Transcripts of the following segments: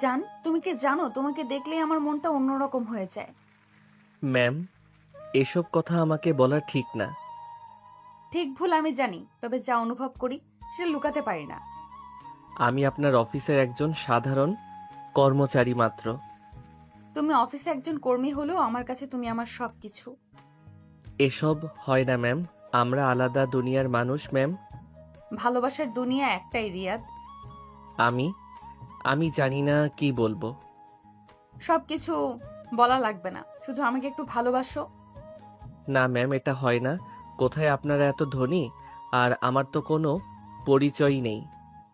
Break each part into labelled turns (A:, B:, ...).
A: জান, তুমি কি জানো তোমাকে দেখলেই আমার মনটা অন্যরকম হয়ে যায়।
B: ম্যাম, এসব কথা আমাকে বলা ঠিক না।
A: ঠিক ভুল আমি জানি, তবে যা অনুভব করি সেটা লুকাতে পারি না।
B: আমি আপনার অফিসের একজন সাধারণ কর্মচারী মাত্র।
A: তুমি অফিসে একজন কর্মী হলেও আমার কাছে তুমি আমার সবকিছু।
B: এসব হয় না ম্যাম। আমরা আলাদা দুনিয়ার মানুষ ম্যাম।
A: ভালোবাসার দুনিয়া একটাই রিয়াদ।
B: আমি আমি জানি না কি বলবো।
A: সবকিছু বলা লাগবে না, শুধু আমাকে একটু ভালোবাসো।
B: না ম্যাম, এটা হয় না। কোথায় আপনারা এত ধনী, আর আমার তো কোনো পরিচয়ই নেই।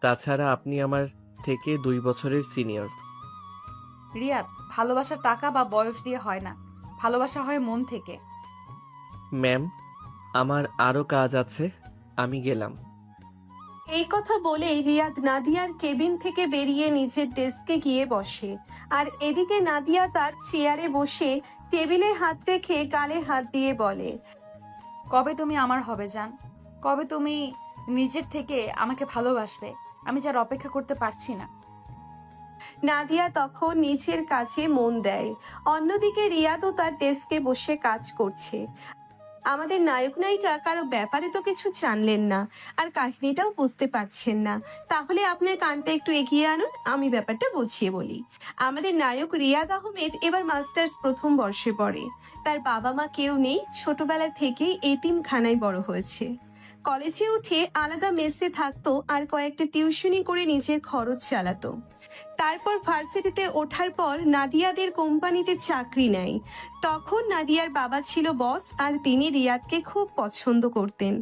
B: তাছাড়া আপনি আমার থেকে 2 বছরের সিনিয়র।
A: রিয়াদ, ভালোবাসা টাকা বা বয়স দিয়ে হয় না, ভালোবাসা হয় মন থেকে।
B: ম্যাম, আমার আরও কাজ আছে, আমি গেলাম।
C: এই কথা বলেই রিয়াদ নাদিয়ার কেবিন থেকে বেরিয়ে নিজের ডেস্কে গিয়ে বসে। আর এদিকে নাদিয়া তার চেয়ারে বসে টেবিলে হাত রেখে গালে হাত দিয়ে বলে,
A: কবে তুমি আমার হবে জান? কবে তুমি নিজের থেকে আমাকে ভালোবাসবে? আমি যার অপেক্ষা করতে পারছি না।
C: নাদিয়া তখন নিচের কাজে মন দেয়। অন্যদিকে রিয়াদও তার ডেস্কে বসে কাজ করছে। আমাদের নায়ক নায়িকা কারো ব্যাপারে তো কিছু জানলেন না, আর কাহিনীটাও বুঝতে পারছেন না। তাহলে আপনার কানটা একটু এগিয়ে আনুন, আমি ব্যাপারটা বুঝিয়ে বলি। আমাদের নায়ক রিয়াদ আহমেদ এবার মাস্টার্স প্রথম বর্ষে পড়ে। তার বাবা মা কেউ নেই, ছোটবেলা থেকেই এতিমখানায় বড় হয়েছে। কলেজে উঠে আলাদা মেসে থাকতো আর কয়েকটা টিউশনি করে নিজের খরচ চালাতো। তারপর ভার্সিটিতে ওঠার পর নাদিয়াদের কোম্পানিতে চাকরি নেয়। তখন নাদিয়ার বাবা ছিল বস, আর তিনি রিয়াদকে খুব পছন্দ করতেন।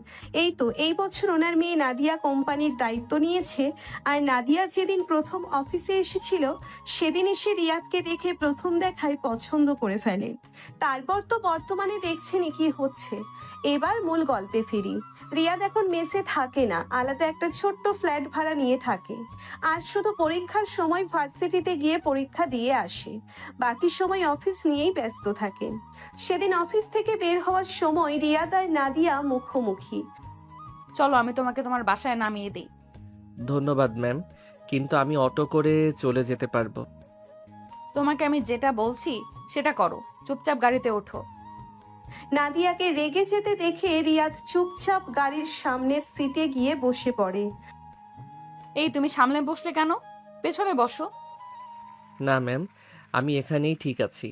C: এই বছর ওনার মেয়ে নাদিয়া কোম্পানির দায়িত্ব নিয়েছে। আর নাদিয়া যেদিন প্রথম অফিসে এসেছিল, সেদিন এসে রিয়াদকে দেখে প্রথম দেখায় পছন্দ করে ফেলে। তারপর তো বর্তমানে দেখছেনই কি হচ্ছে। এবার মূল গল্পে ফিরি। রিয়াদ এখন মেসে থাকে না, আলাদা একটা ছোট্ট ফ্ল্যাট ভাড়া নিয়ে থাকে। আর শুধু পরীক্ষার সময় ভার্সিটিতে গিয়ে পরীক্ষা দিয়ে আসে। বাকি সময় অফিস নিয়েই ব্যস্ত থাকে। সেদিন অফিস থেকে বের হওয়ার সময় রিয়াদ আর নাদিয়া মুখোমুখি।
A: চলো আমি তোমাকে তোমার বাসায় নামিয়ে দিই।
B: ধন্যবাদ ম্যাম, কিন্তু আমি অটো করে চলে যেতে পারবো।
A: তোমাকে আমি যেটা বলছি সেটা করো, চুপচাপ গাড়িতে ওঠো।
C: নাদিয়াকে রেগে যেতে দেখে রিয়াদ চুপচাপ গাড়ির সামনের সিটে গিয়ে বসে পড়ে।
A: এই তুমি সামনে বসলে কেন? পেছনে বসো।
B: না ম্যাম, আমি এখানেই ঠিক আছি।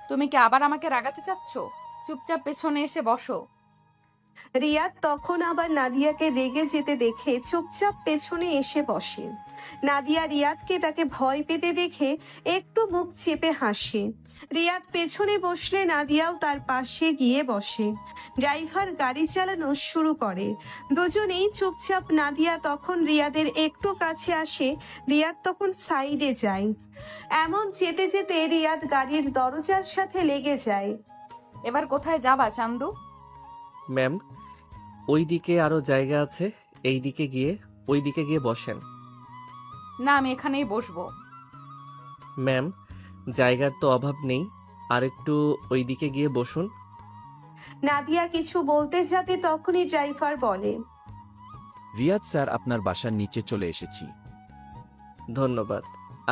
A: তুমি কি আবার আমাকে রাগাতে চাচ্ছ? চুপচাপ পেছনে এসে বসো।
C: রিয়াদ তখন আবার নাদিয়াকে রেগে যেতে দেখে চুপচাপ পেছনে এসে বসে। নাদিয়া রিয়াদকে তাকে ভয় পেতে দেখে একটু মুখ চেপে হাসে। রিয়াদ পেছনে বসলে নাদিয়াও তার পাশে গিয়ে বসে। ড্রাইভার গাড়ি চালানো শুরু করে। দুজনেই চুপচাপ। নাদিয়া তখন রিয়াদের একটু কাছে আসে, রিয়াদ তখন সাইডে যায়। এমন যেতে যেতে রিয়াদ গাড়ির দরজার সাথে লেগে যায়।
A: এবার কোথায় যাবা চান্দু?
B: ম্যাম, ওই দিকে আরো জায়গা আছে, এই দিকে গিয়ে ওই দিকে গিয়ে বসেন।
A: না, আমি এখানেই বসবো।
B: ম্যাম, জায়গার তো অভাব নেই, আর একটু ওই দিকে গিয়ে বসুন।
C: নাদিয়া কিছু বলতে যাবে তখনই ড্রাইভার বলে,
D: রিয়াদ স্যার, আপনার বাসার নিচে চলে এসেছি।
B: ধন্যবাদ।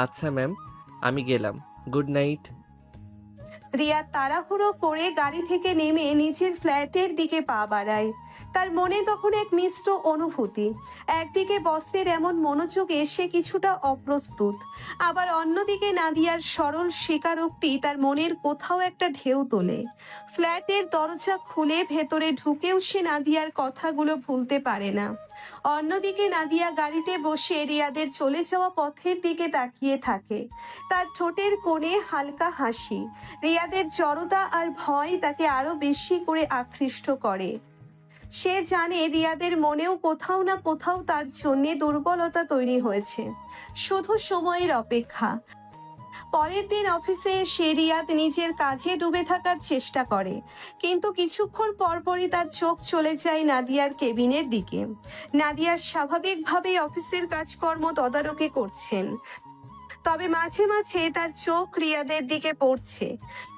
B: আচ্ছা ম্যাম, আমি গেলাম। Good night.
C: রিয়া তাড়াহুড়ো করে গাড়ি থেকে নেমে নিচের ফ্ল্যাটের দিকে পা বাড়ায়। তার মনে তখন এক মিশ্র অনুভূতি। একদিকে বসের এমন মনোযোগে সে কিছুটা অপ্রস্তুত, আবার অন্যদিকে নাদিয়ার সরল স্বীকারোক্তি তার মনের কোথাও একটা ঢেউ তোলে। ফ্ল্যাটের দরজা খুলে ভেতরে ঢুকেও সে নাদিয়ার কথাগুলো ভুলতে পারে না। অন্যদিকে নাদিয়া গাড়িতে বসে রিয়াদের চলে যাওয়া পথের দিকে তাকিয়ে থাকে। তার ঠোঁটের কোণে হালকা হাসি। রিয়াদের জড়তা আর ভয় তাকে আরো বেশি করে আকৃষ্ট করে। সে জানে রিয়াদের মনেও কোথাও না কোথাও তার জন্যে দুর্বলতা তৈরি হয়েছে, শুধু সময়ের অপেক্ষা। পরের দিন অফিসে এসে রিয়াদ নিজের কাজে ডুবে থাকার চেষ্টা করে, কিন্তু কিছুক্ষণ পরপরই তার চোখ চলে যায় নাদিয়ার কেবিনের দিকে। নাদিয়া স্বাভাবিকভাবেই অফিসের কাজকর্ম তদারকি করছেন, তবে মাঝে মাঝে তার চোখ রিয়াদের দিকে পড়ছে।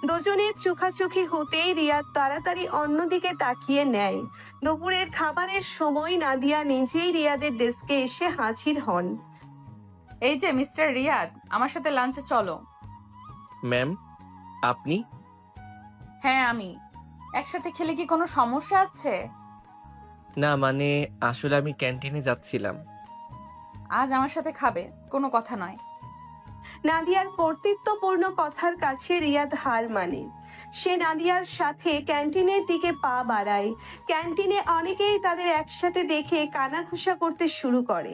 C: দুজনের চোখাচোখি হতেই রিয়াদ তাড়াতাড়ি অন্যদিকে তাকিয়ে নেয়। দুপুরের খাবারের সময় নাদিয়া নিজেই রিয়াদের ডেস্কে এসে হাজির হন।
A: এই যে মিস্টার রিয়াদ, আমার সাথে লাঞ্চে চলো।
B: ম্যাম, আপনি?
A: হ্যাঁ আমি। একসাথে খেলে কি কোনো সমস্যা আছে?
B: না মানে আসলে আমি ক্যান্টিনে যাচ্ছিলাম।
A: আজ আমার সাথে খাবে, কোনো কথা নয়।
C: নাদিয়ার কর্তৃত্বপূর্ণ কথার কাছে রিয়াদ হার মানে। সে নাদিয়ার সাথে ক্যান্টিনের দিকে পা বাড়ায়। ক্যান্টিনে অনেকেই তাদের একসাথে দেখে কানাঘুষা করতে শুরু করে।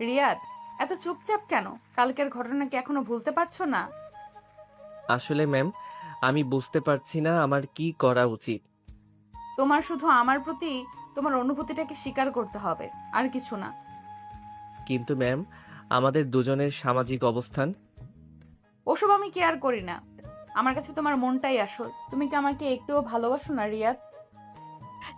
A: রিয়াদ, এত চুপচাপ কেন? কালকের ঘটনা কি এখনো ভুলতে পারছো না?
B: আসলে ম্যাম, আমি বুঝতে পারছি না আমার কি করা উচিত।
A: তোমার শুধু আমার প্রতি তোমার অনুভূতিটাকে স্বীকার করতে হবে, আর কিছু না।
B: কিন্তু ম্যাম, আমাদের দুজনের সামাজিক অবস্থান।
A: ওসব আমি কেয়ার করি না। আমার কাছে তোমার মনটাই আসল। তুমি কি আমাকে একটুও ভালোবাসো না রিয়াদ?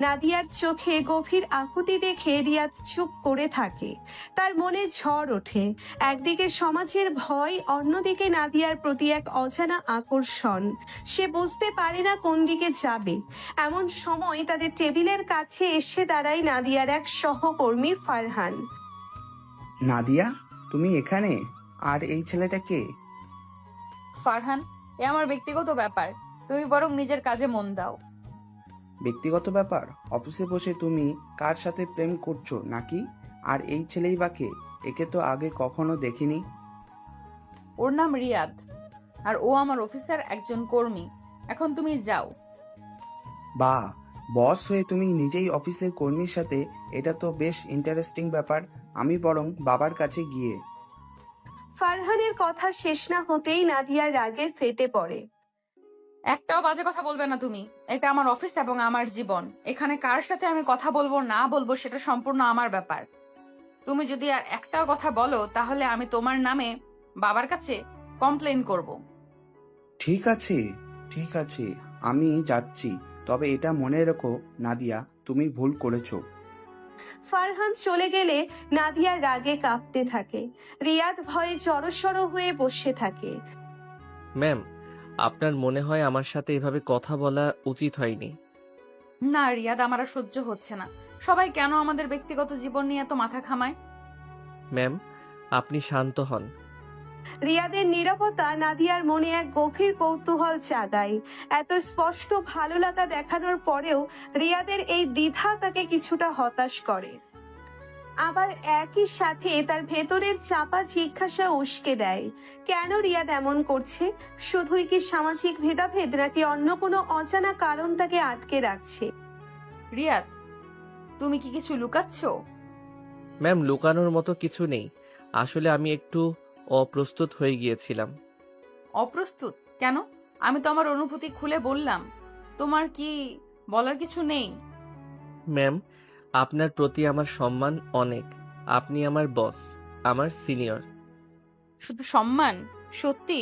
C: নাদিয়ার চোখে গভীর আকুতি দেখে রিয়াদ চুপ করে থাকে। তার মনে ঝড় ওঠে। একদিকে সমাজের ভয়, অন্যদিকে নাদিয়ার প্রতি এক অজানা আকর্ষণ। সে বুঝতে পারে না কোন দিকে যাবে। এমন সময় তাদের টেবিলের কাছে এসে দাঁড়ায় নাদিয়ার এক সহকর্মী ফারহান।
E: নাদিয়া, তুমি এখানে? আর এই ছেলেটা কে?
A: ফারহান, এ আমার ব্যক্তিগত ব্যাপার। তুমি বরং নিজের কাজে মন দাও।
E: ব্যক্তিগত ব্যাপার? অফিসে বসে তুমি কার সাথে প্রেম করছো নাকি? আর এই ছেলেই বা কে? একে তো আগে কখনো দেখিনি।
A: ওর নাম রিয়াদ, আর ও আমার অফিসের একজন কর্মী। এখন তুমি যাও।
E: বা, বস হয়ে তুমি নিজেই অফিসের কর্মীর সাথে? এটা তো বেশ ইন্টারেস্টিং ব্যাপার। আমি বরং বাবার কাছে গিয়ে।
C: ফারহানের কথা শেষ না হতেই নাদিয়ার রাগে ফেটে পড়ে।
A: একটাও বাজে কথা বলবে না তুমি। এটা আমার অফিস এবং আমার জীবন। এখানে কার সাথে আমি কথা বলবো না বলবো সেটা সম্পূর্ণ আমার ব্যাপার। তুমি যদি আর একটাও কথা বলো তাহলে আমি তোমার নামে বাবার কাছে কমপ্লেন করব।
E: ঠিক আছে, ঠিক আছে, আমি যাচ্ছি। তবে এটা মনে রেখো নাদিয়া, তুমি ভুল করেছো।
C: ফারহান চলে গেলে নাদিয়া রাগে কাঁপতে থাকে। রিয়াদ ভয়ে জড়সড় হয়ে বসে থাকে।
B: ম্যাম, আপনার মনে হয় আমার সাথে এভাবে কথা বলা উচিত হয়নি?
A: না রিয়াদ, আমার আর সহ্য হচ্ছে না। সবাই কেন আমাদের ব্যক্তিগত জীবন নিয়ে এত মাথা ঘামায়?
B: ম্যাম, আপনি শান্ত হন।
C: রিয়াদের নীরবতা নাদিয়ার মনে এক গভীর কৌতূহল জাগায়। এত স্পষ্ট ভালো লাগা দেখানোর পরেও রিয়াদের এই দ্বিধা তাকে কিছুটা হতাশ করে। আবার একই সাথে তার ভেতরের চাপা জিজ্ঞাসা উস্কে দেয়, কেন রিয়াদ এমন করছে? শুধুই কি সামাজিক ভেদাভেদ, নাকি অন্য কোনো অজানা কারণ তাকে আটকে রাখছে?
A: রিয়াদ, তুমি কি কিছু লুকাচ্ছ?
B: ম্যাম, লুকানোর মতো কিছু নেই। আসলে আমি একটু অপ্রস্তুত হয়ে গিয়েছিলাম।
A: অপ্রস্তুত কেন? আমি তো আমার অনুভূতি খুলে বললাম। তোমার কি বলার কিছু নেই?
B: ম্যাম, আপনার প্রতি আমার সম্মান অনেক। আপনি আমার বস, আমার সিনিয়র।
A: শুধু সম্মান? সত্যি?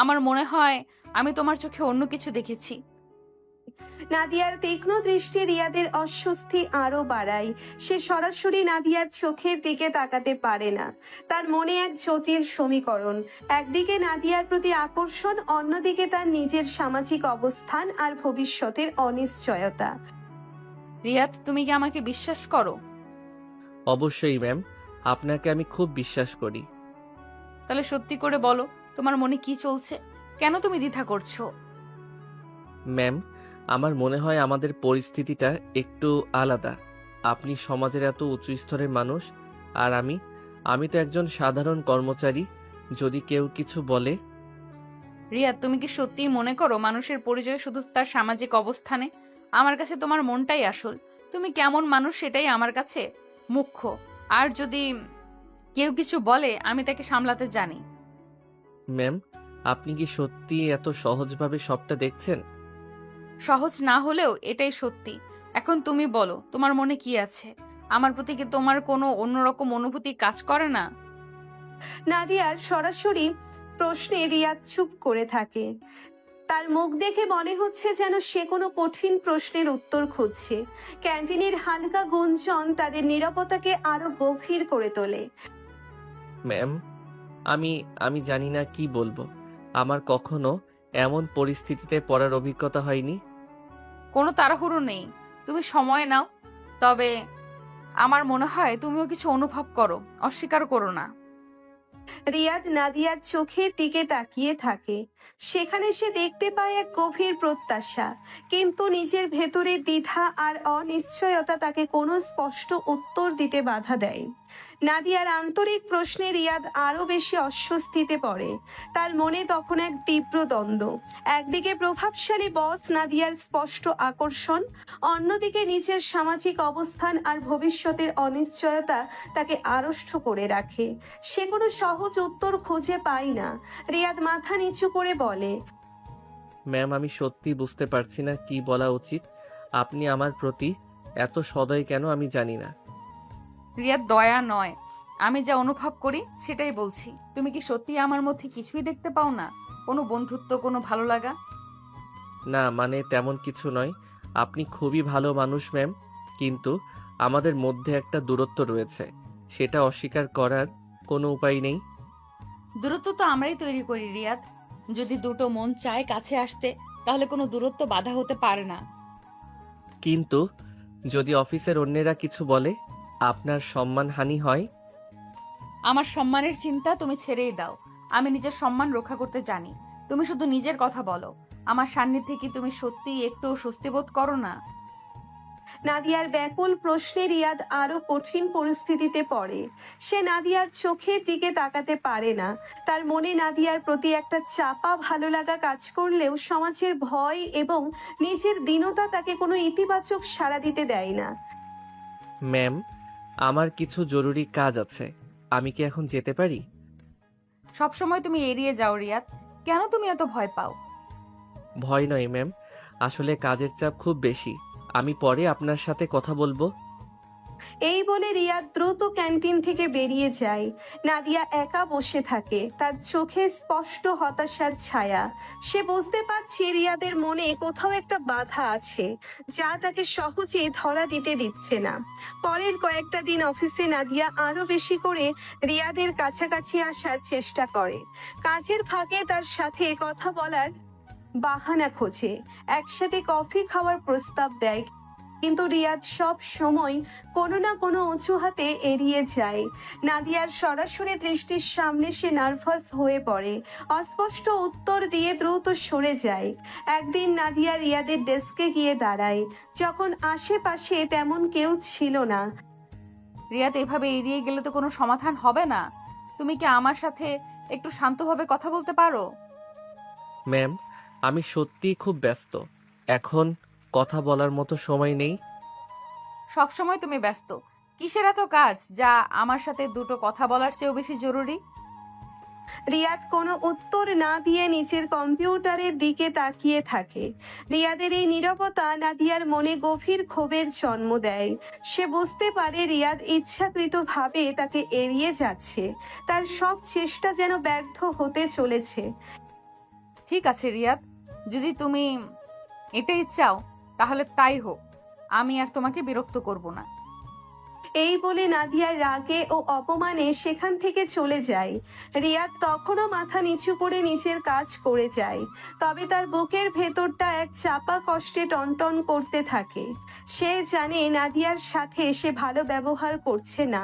A: আমার মনে হয় আমি তোমার চোখে অন্য কিছু দেখেছি।
C: নাদিয়ার তীক্ষ্ণ দৃষ্টি রিয়াদের অস্বস্তি আরো বাড়ায়। সে সরাসরি নাদিয়ার চোখের দিকে তাকাতে পারে না। তার মনে এক জটিল সমীকরণ। একদিকে নাদিয়ার প্রতি আকর্ষণ, অন্যদিকে তার নিজের সামাজিক অবস্থান আর ভবিষ্যতের অনিশ্চয়তা।
A: রিয়াদ, তুমি কি আমাকে বিশ্বাস করো?
B: অবশ্যই ম্যাম, আপনাকে আমি খুব বিশ্বাস করি।
A: তাহলে সত্যি করে বলো, তোমার মনে কি চলছে? কেন তুমি দ্বিধা করছো?
B: ম্যাম, আমার মনে হয় আমাদের পরিস্থিতিটা একটু আলাদা। আপনি সমাজের এত উঁচু স্তরের মানুষ, আর আমি তো একজন সাধারণ কর্মচারী। যদি কেউ কিছু বলে।
A: রিয়াদ, তুমি কি সত্যিই মনে করো মানুষের পরিচয় শুধু তার সামাজিক অবস্থানে? আমার কাছে তোমার মনটাই আসল। তুমি কেমন মানুষ সেটাই আমার কাছে মুখ্য। আর যদি কেউ কিছু বলে আমি তাকে সামলাতে জানি।
B: ম্যাম, আপনি কি সত্যি এত সহজভাবে সবটা দেখছেন?
A: সহজ না হলেও এটাই সত্যি। এখন তুমি বলো, তোমার মনে কি আছে? আমার প্রতি কি তোমার কোনো অন্যরকম অনুভূতি কাজ করে না?
C: নাদিয়ার সরাসরি প্রশ্নে রিয়াদ চুপ করে থাকে। তার মুখ দেখে মনে হচ্ছে যেন সে কোনো কঠিন প্রশ্নের উত্তর খুঁজছে। ক্যান্টিনের হালকা গুঞ্জন তাদের নীরবতাকে আরো গভীর করে তোলে।
B: ম্যাম, আমি জানি না কি বলবো। আমার কখনো এমন পরিস্থিতিতে পড়ার অভিজ্ঞতা হয়নি।
A: কোনো তাড়াহুড়ো নেই, তুমি সময় নাও। তবে আমার মনে হয় তুমিও কিছু অনুভব করো, অস্বীকার করো না।
C: রিয়াদ নাদিয়ার চোখের দিকে তাকিয়ে থাকে। সেখানে সে দেখতে পায় এক গভীর প্রত্যাশা, কিন্তু নিজের ভেতরের দ্বিধা আর অনিশ্চয়তা তাকে কোনো স্পষ্ট উত্তর দিতে বাধা দেয়। নাদিয়ার আন্তরিক প্রশ্নে রিয়াদ আরো বেশি অস্বস্তিতে পড়ে। তার মনে তখন এক তীব্র দ্বন্দ্ব। একদিকে প্রভাবশালী বস নাদিয়ার স্পষ্ট আকর্ষণ, অন্যদিকে নিজের সামাজিক অবস্থান আর ভবিষ্যতের অনিশ্চয়তা তাকে আড়ষ্ট করে রাখে। সে কোনো সহজ উত্তর খুঁজে পায় না। রিয়াদ মাথা নিচু করে বলে,
B: ম্যাম, আমি সত্যি বুঝতে পারছি না কি বলা উচিত। আপনি আমার প্রতি এত সদয় কেন আমি জানি না।
A: রিয়াদ, দয়া নয়, আমি যা অনুভব করি সেটাই বলছি। তুমি কি সত্যি আমার মধ্যে কিছুই দেখতে পাও না? কোনো বন্ধুত্ব, কোনো ভালো লাগা?
B: না, মানে তেমন কিছু নয়। আপনি খুবই ভালো মানুষ ম্যাম, কিন্তু আমাদের মধ্যে একটা দূরত্ব রয়েছে, সেটা অস্বীকার করার কোনো উপায় নেই।
A: দূরত্ব তো আমরাই তৈরি করি রিয়াদ। যদি দুটো মন চায় কাছে আসতে, তাহলে কোনো দূরত্ব বাধা হতে পারে না।
B: কিন্তু যদি অফিসের অন্যেরা কিছু বলে, আপনার সম্মানহানি হয়।
A: আমার সম্মানের চিন্তা তুমি ছেড়েই দাও। আমি নিজের সম্মান রক্ষা করতে জানি। তুমি শুধু নিজের কথা বলো। আমার সান্নিধ্যে কি তুমি সত্যিই একটু স্বস্তি বোধ করো না?
C: নাদিয়ার ব্যাকুল প্রশ্নে রিয়াদ আরো কঠিন পরিস্থিতিতে পড়ে। সে নাদিয়ার চোখের দিকে তাকাতে পারে না। তার মনে নাদিয়ার প্রতি একটা চাপা ভালো লাগা কাজ করলেও সমাজের ভয় এবং নিজের দীনতা তাকে কোনো ইতিবাচক সাড়া দিতে দেয় না।
B: ম্যাম, আমার কিছু জরুরি কাজ আছে, আমি কি এখন যেতে পারি?
A: সবসময় তুমি এড়িয়ে যাও রিয়াদ। কেন তুমি এত ভয় পাও?
B: ভয় নয় ম্যাম, আসলে কাজের চাপ খুব বেশি। আমি পরে আপনার সাথে কথা বলবো।
C: এই বলে রিয়াদ দ্রুত ক্যান্টিন থেকে বেরিয়ে যায়। নাদিয়া একা বসে থাকে, তার চোখে স্পষ্ট হতাশার ছায়া। সে বুঝতে পারছে রিয়াদের মনে কোথাও একটা বাধা আছে, যা তাকে সহজে ধরা দিতে দিচ্ছে না। পরের কয়েকটা দিন অফিসে নাদিয়া আরো বেশি করে রিয়াদের কাছাকাছি আসার চেষ্টা করে। কাজের ফাঁকে তার সাথে কথা বলার বাহানা খোঁজে, একসাথে কফি খাওয়ার প্রস্তাব দেয়, কিন্তু রিয়াদ সব সময় কোনো না কোনো অজুহাতে এড়িয়ে যায়। নাদিয়ার সরাসরি দৃষ্টির সামনে সে নার্ভাস হয়ে পড়ে, অস্পষ্ট উত্তর দিয়ে দ্রুত সরে যায়। একদিন নাদিয়া রিয়াদের ডেস্কে গিয়ে দাঁড়ায়, যখন আশেপাশে তেমন কেউ ছিল না।
A: রিয়াদ, এভাবে এড়িয়ে গেলে তো কোনো সমাধান হবে না। তুমি কি আমার সাথে একটু শান্তভাবে কথা বলতে পারো?
B: ম্যাম, আমি সত্যিই খুব ব্যস্ত, এখন কথা বলার মতো সময় নেই।
A: সবসময় তুমি ব্যস্ত। কিসের এত কাজ যা আমার সাথে দুটো কথা বলার চেয়েও বেশি জরুরি?
C: রিয়াদ কোনো উত্তর না দিয়ে নিচের কম্পিউটারের দিকে তাকিয়ে থাকে। রিয়াদের এই নীরবতা নাদিয়ার মনে গভীর ক্ষোভের জন্ম দেয়। সে বুঝতে পারে রিয়াদ ইচ্ছাকৃতভাবে তাকে এড়িয়ে যাচ্ছে, তার সব চেষ্টা যেন ব্যর্থ হতে চলেছে।
A: ঠিক আছে রিয়াদ, যদি তুমি এটাই চাও তাহলে তাই হোক। আমি আর তোমাকে বিরক্ত করব না।
C: এই বলে নাদিয়ার রাগে ও অপমানে সেখান থেকে চলে যায়। রিয়াদ তখনও মাথা নিচু করে নিচের কাজ করে যায়, তবে তার বুকের ভেতরটা এক চাপা কষ্টে টনটন করতে থাকে। সে জানে নাদিয়ার সাথে সে ভালো ব্যবহার করছে না,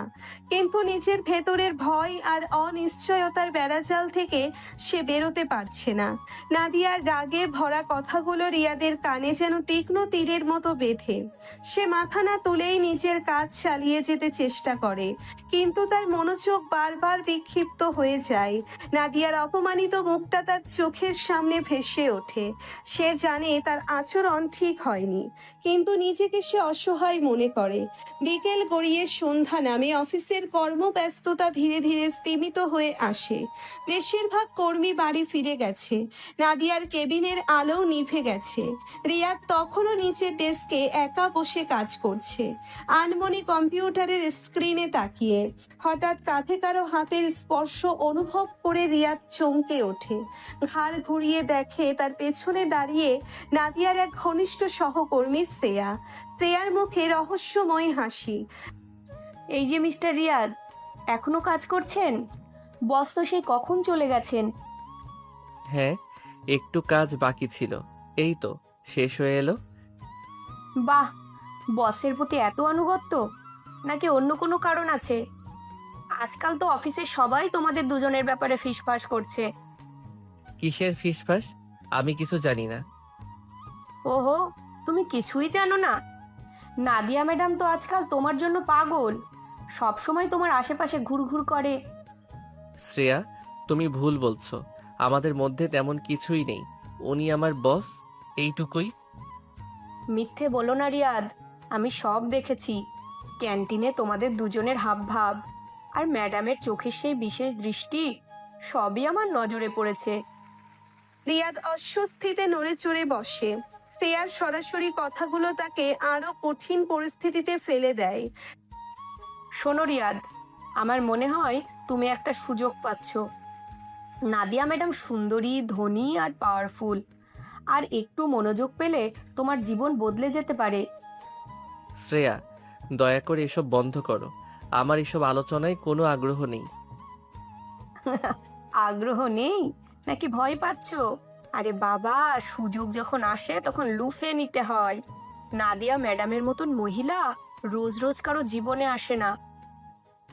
C: কিন্তু নিজের ভেতরের ভয় আর অনিশ্চয়তার বেড়াজাল থেকে সে বেরোতে পারছে না। নাদিয়ার রাগে ভরা কথাগুলো রিয়াদের কানে যেন তীক্ষ্ণ তীরের মতো বেঁধে। সে মাথা না তুলেই নিজের কাজ চালিয়ে যেতে চেষ্টা করে, কিন্তু তার মনোযোগ বারবার বিক্ষিপ্ত হয়ে যায়। নাদিয়ার অপমানিত মুখটা তার চোখের সামনে ভেসে ওঠে। সে জানে তার আচরণ ঠিক হয়নি, কিন্তু নিজেকে সে অসহায় মনে করে। বিকেল গড়িয়ে সন্ধ্যা নামে, অফিসের কর্মব্যস্ততা ধীরে ধীরে স্তিমিত হয়ে আসে। বেশিরভাগ কর্মী বাড়ি ফিরে গেছে, নাদিয়ার কেবিনের আলো নিভে গেছে। রিয়াদ তখনও নিচের ডেস্কে একা বসে কাজ করছে, আনমনি কম্পিউটারের স্ক্রিনে তাকিয়ে। হঠাৎ কাঁধে কারো হাতের স্পর্শ অনুভব করে রিয়াদ চমকে ওঠে। ঘাড় ঘুরিয়ে দেখে তার পেছনে দাঁড়িয়ে নাদিয়ার এক ঘনিষ্ঠ সহকর্মী শ্রেয়া। শ্রেয়ার মুখে রহস্যময় হাসি।
F: এই যে মিস্টার রিয়াদ, এখনো কাজ করছেন? বস তো সেই কখন চলে গেছেন।
B: হ্যাঁ, একটু কাজ বাকি ছিল, এই তো শেষ হয়ে এলো।
F: বাহ, বসের প্রতি এত আনুগত্য, নাকি অন্য কোনো কারণ আছে? আজকাল তো অফিসে সবাই তোমাদের দুজনের ব্যাপারে ফিসফাস করছে।
B: কিসের ফিসফাস? আমি কিছু জানি না।
F: ওহো, তুমি কিছুই জানো না? নাদিয়া ম্যাডাম তো আজকাল তোমার জন্য পাগল, সব সময় তোমার আশেপাশে ঘুরঘুর করে।
B: শ্রেয়া, তুমি ভুল বলছো। আমাদের মধ্যে তেমন কিছুই নেই। উনি আমার বস, এইটুকুই।
F: মিথ্যে বলো না রিয়াদ, আমি সব দেখেছি। ক্যান্টিনে তোমাদের দুজনের হাবভাব আর ম্যাডামের চোখের সেই বিশেষ দৃষ্টি, সবই আমার নজরে পড়েছে।
C: রিয়াদ অস্বস্তিতে নড়ে চড়ে বসে। শ্রেয়ার সরাসরি কথাগুলো তাকে আরো কঠিন পরিস্থিতিতে ফেলে দেয়।
F: শোনো রিয়াদ, আমার মনে হয় তুমি একটা সুযোগ পাচ্ছ। নাদিয়া ম্যাডাম সুন্দরী, ধনী আর পাওয়ারফুল, আর একটু মনোযোগ পেলে তোমার জীবন বদলে যেতে পারে।
B: শ্রেয়া, দয়া করে এসব বন্ধ করো। আমার এসব আলোচনায় কোনো আগ্রহ নেই।
F: আগ্রহ নেই নাকি ভয় পাচ্ছো? আরে বাবা, সুযোগ যখন আসে তখন লুফে নিতে হয়। নাদিয়া ম্যাডামের মতন মহিলা রোজ রোজ কারো জীবনে আসে না।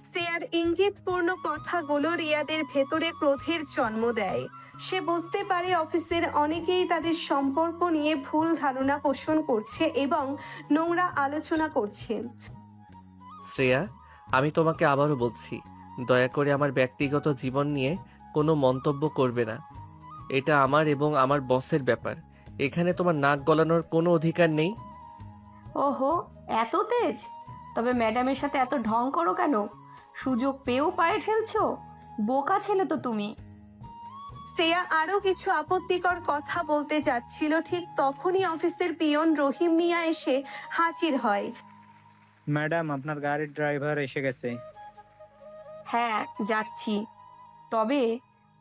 C: শ্রেয়ার ইঙ্গিতপূর্ণ কথাগুলো রিয়াদের ভেতরে ক্রোধের জন্ম দেয়। সে বুঝতে পারে অফিসের অনেকেই তাদের সম্পর্ক নিয়ে ভুল ধারণা পোষণ করছে এবং নোংরা আলোচনা করছে।
B: শ্রেয়া, আমি তোমাকে আবারও বলছি, দয়া করে আমার ব্যক্তিগত জীবন নিয়ে কোনো মন্তব্য করবে না। এটা আমার এবং আমার বসের ব্যাপার। এখানে তোমার নাক গলানোর কোনো অধিকার নেই।
F: ওহো, এত তেজ? তবে ম্যাডামের সাথে এত ঢং করো কেন? সুযোগ পেয়েও পায়ে ঠেলছো? বোকা ছেলে তো তুমি।
C: শ্রেয়া আরো কিছু আপত্তিকর কথা বলতে যাচ্ছিল, ঠিক তখনই অফিসের পিয়ন রহিম মিয়া এসে হাজির হয়।
G: ম্যাডাম, আপনার গাড়ির ড্রাইভার এসে গেছে।
F: হ্যাঁ, যাচ্ছি। তবে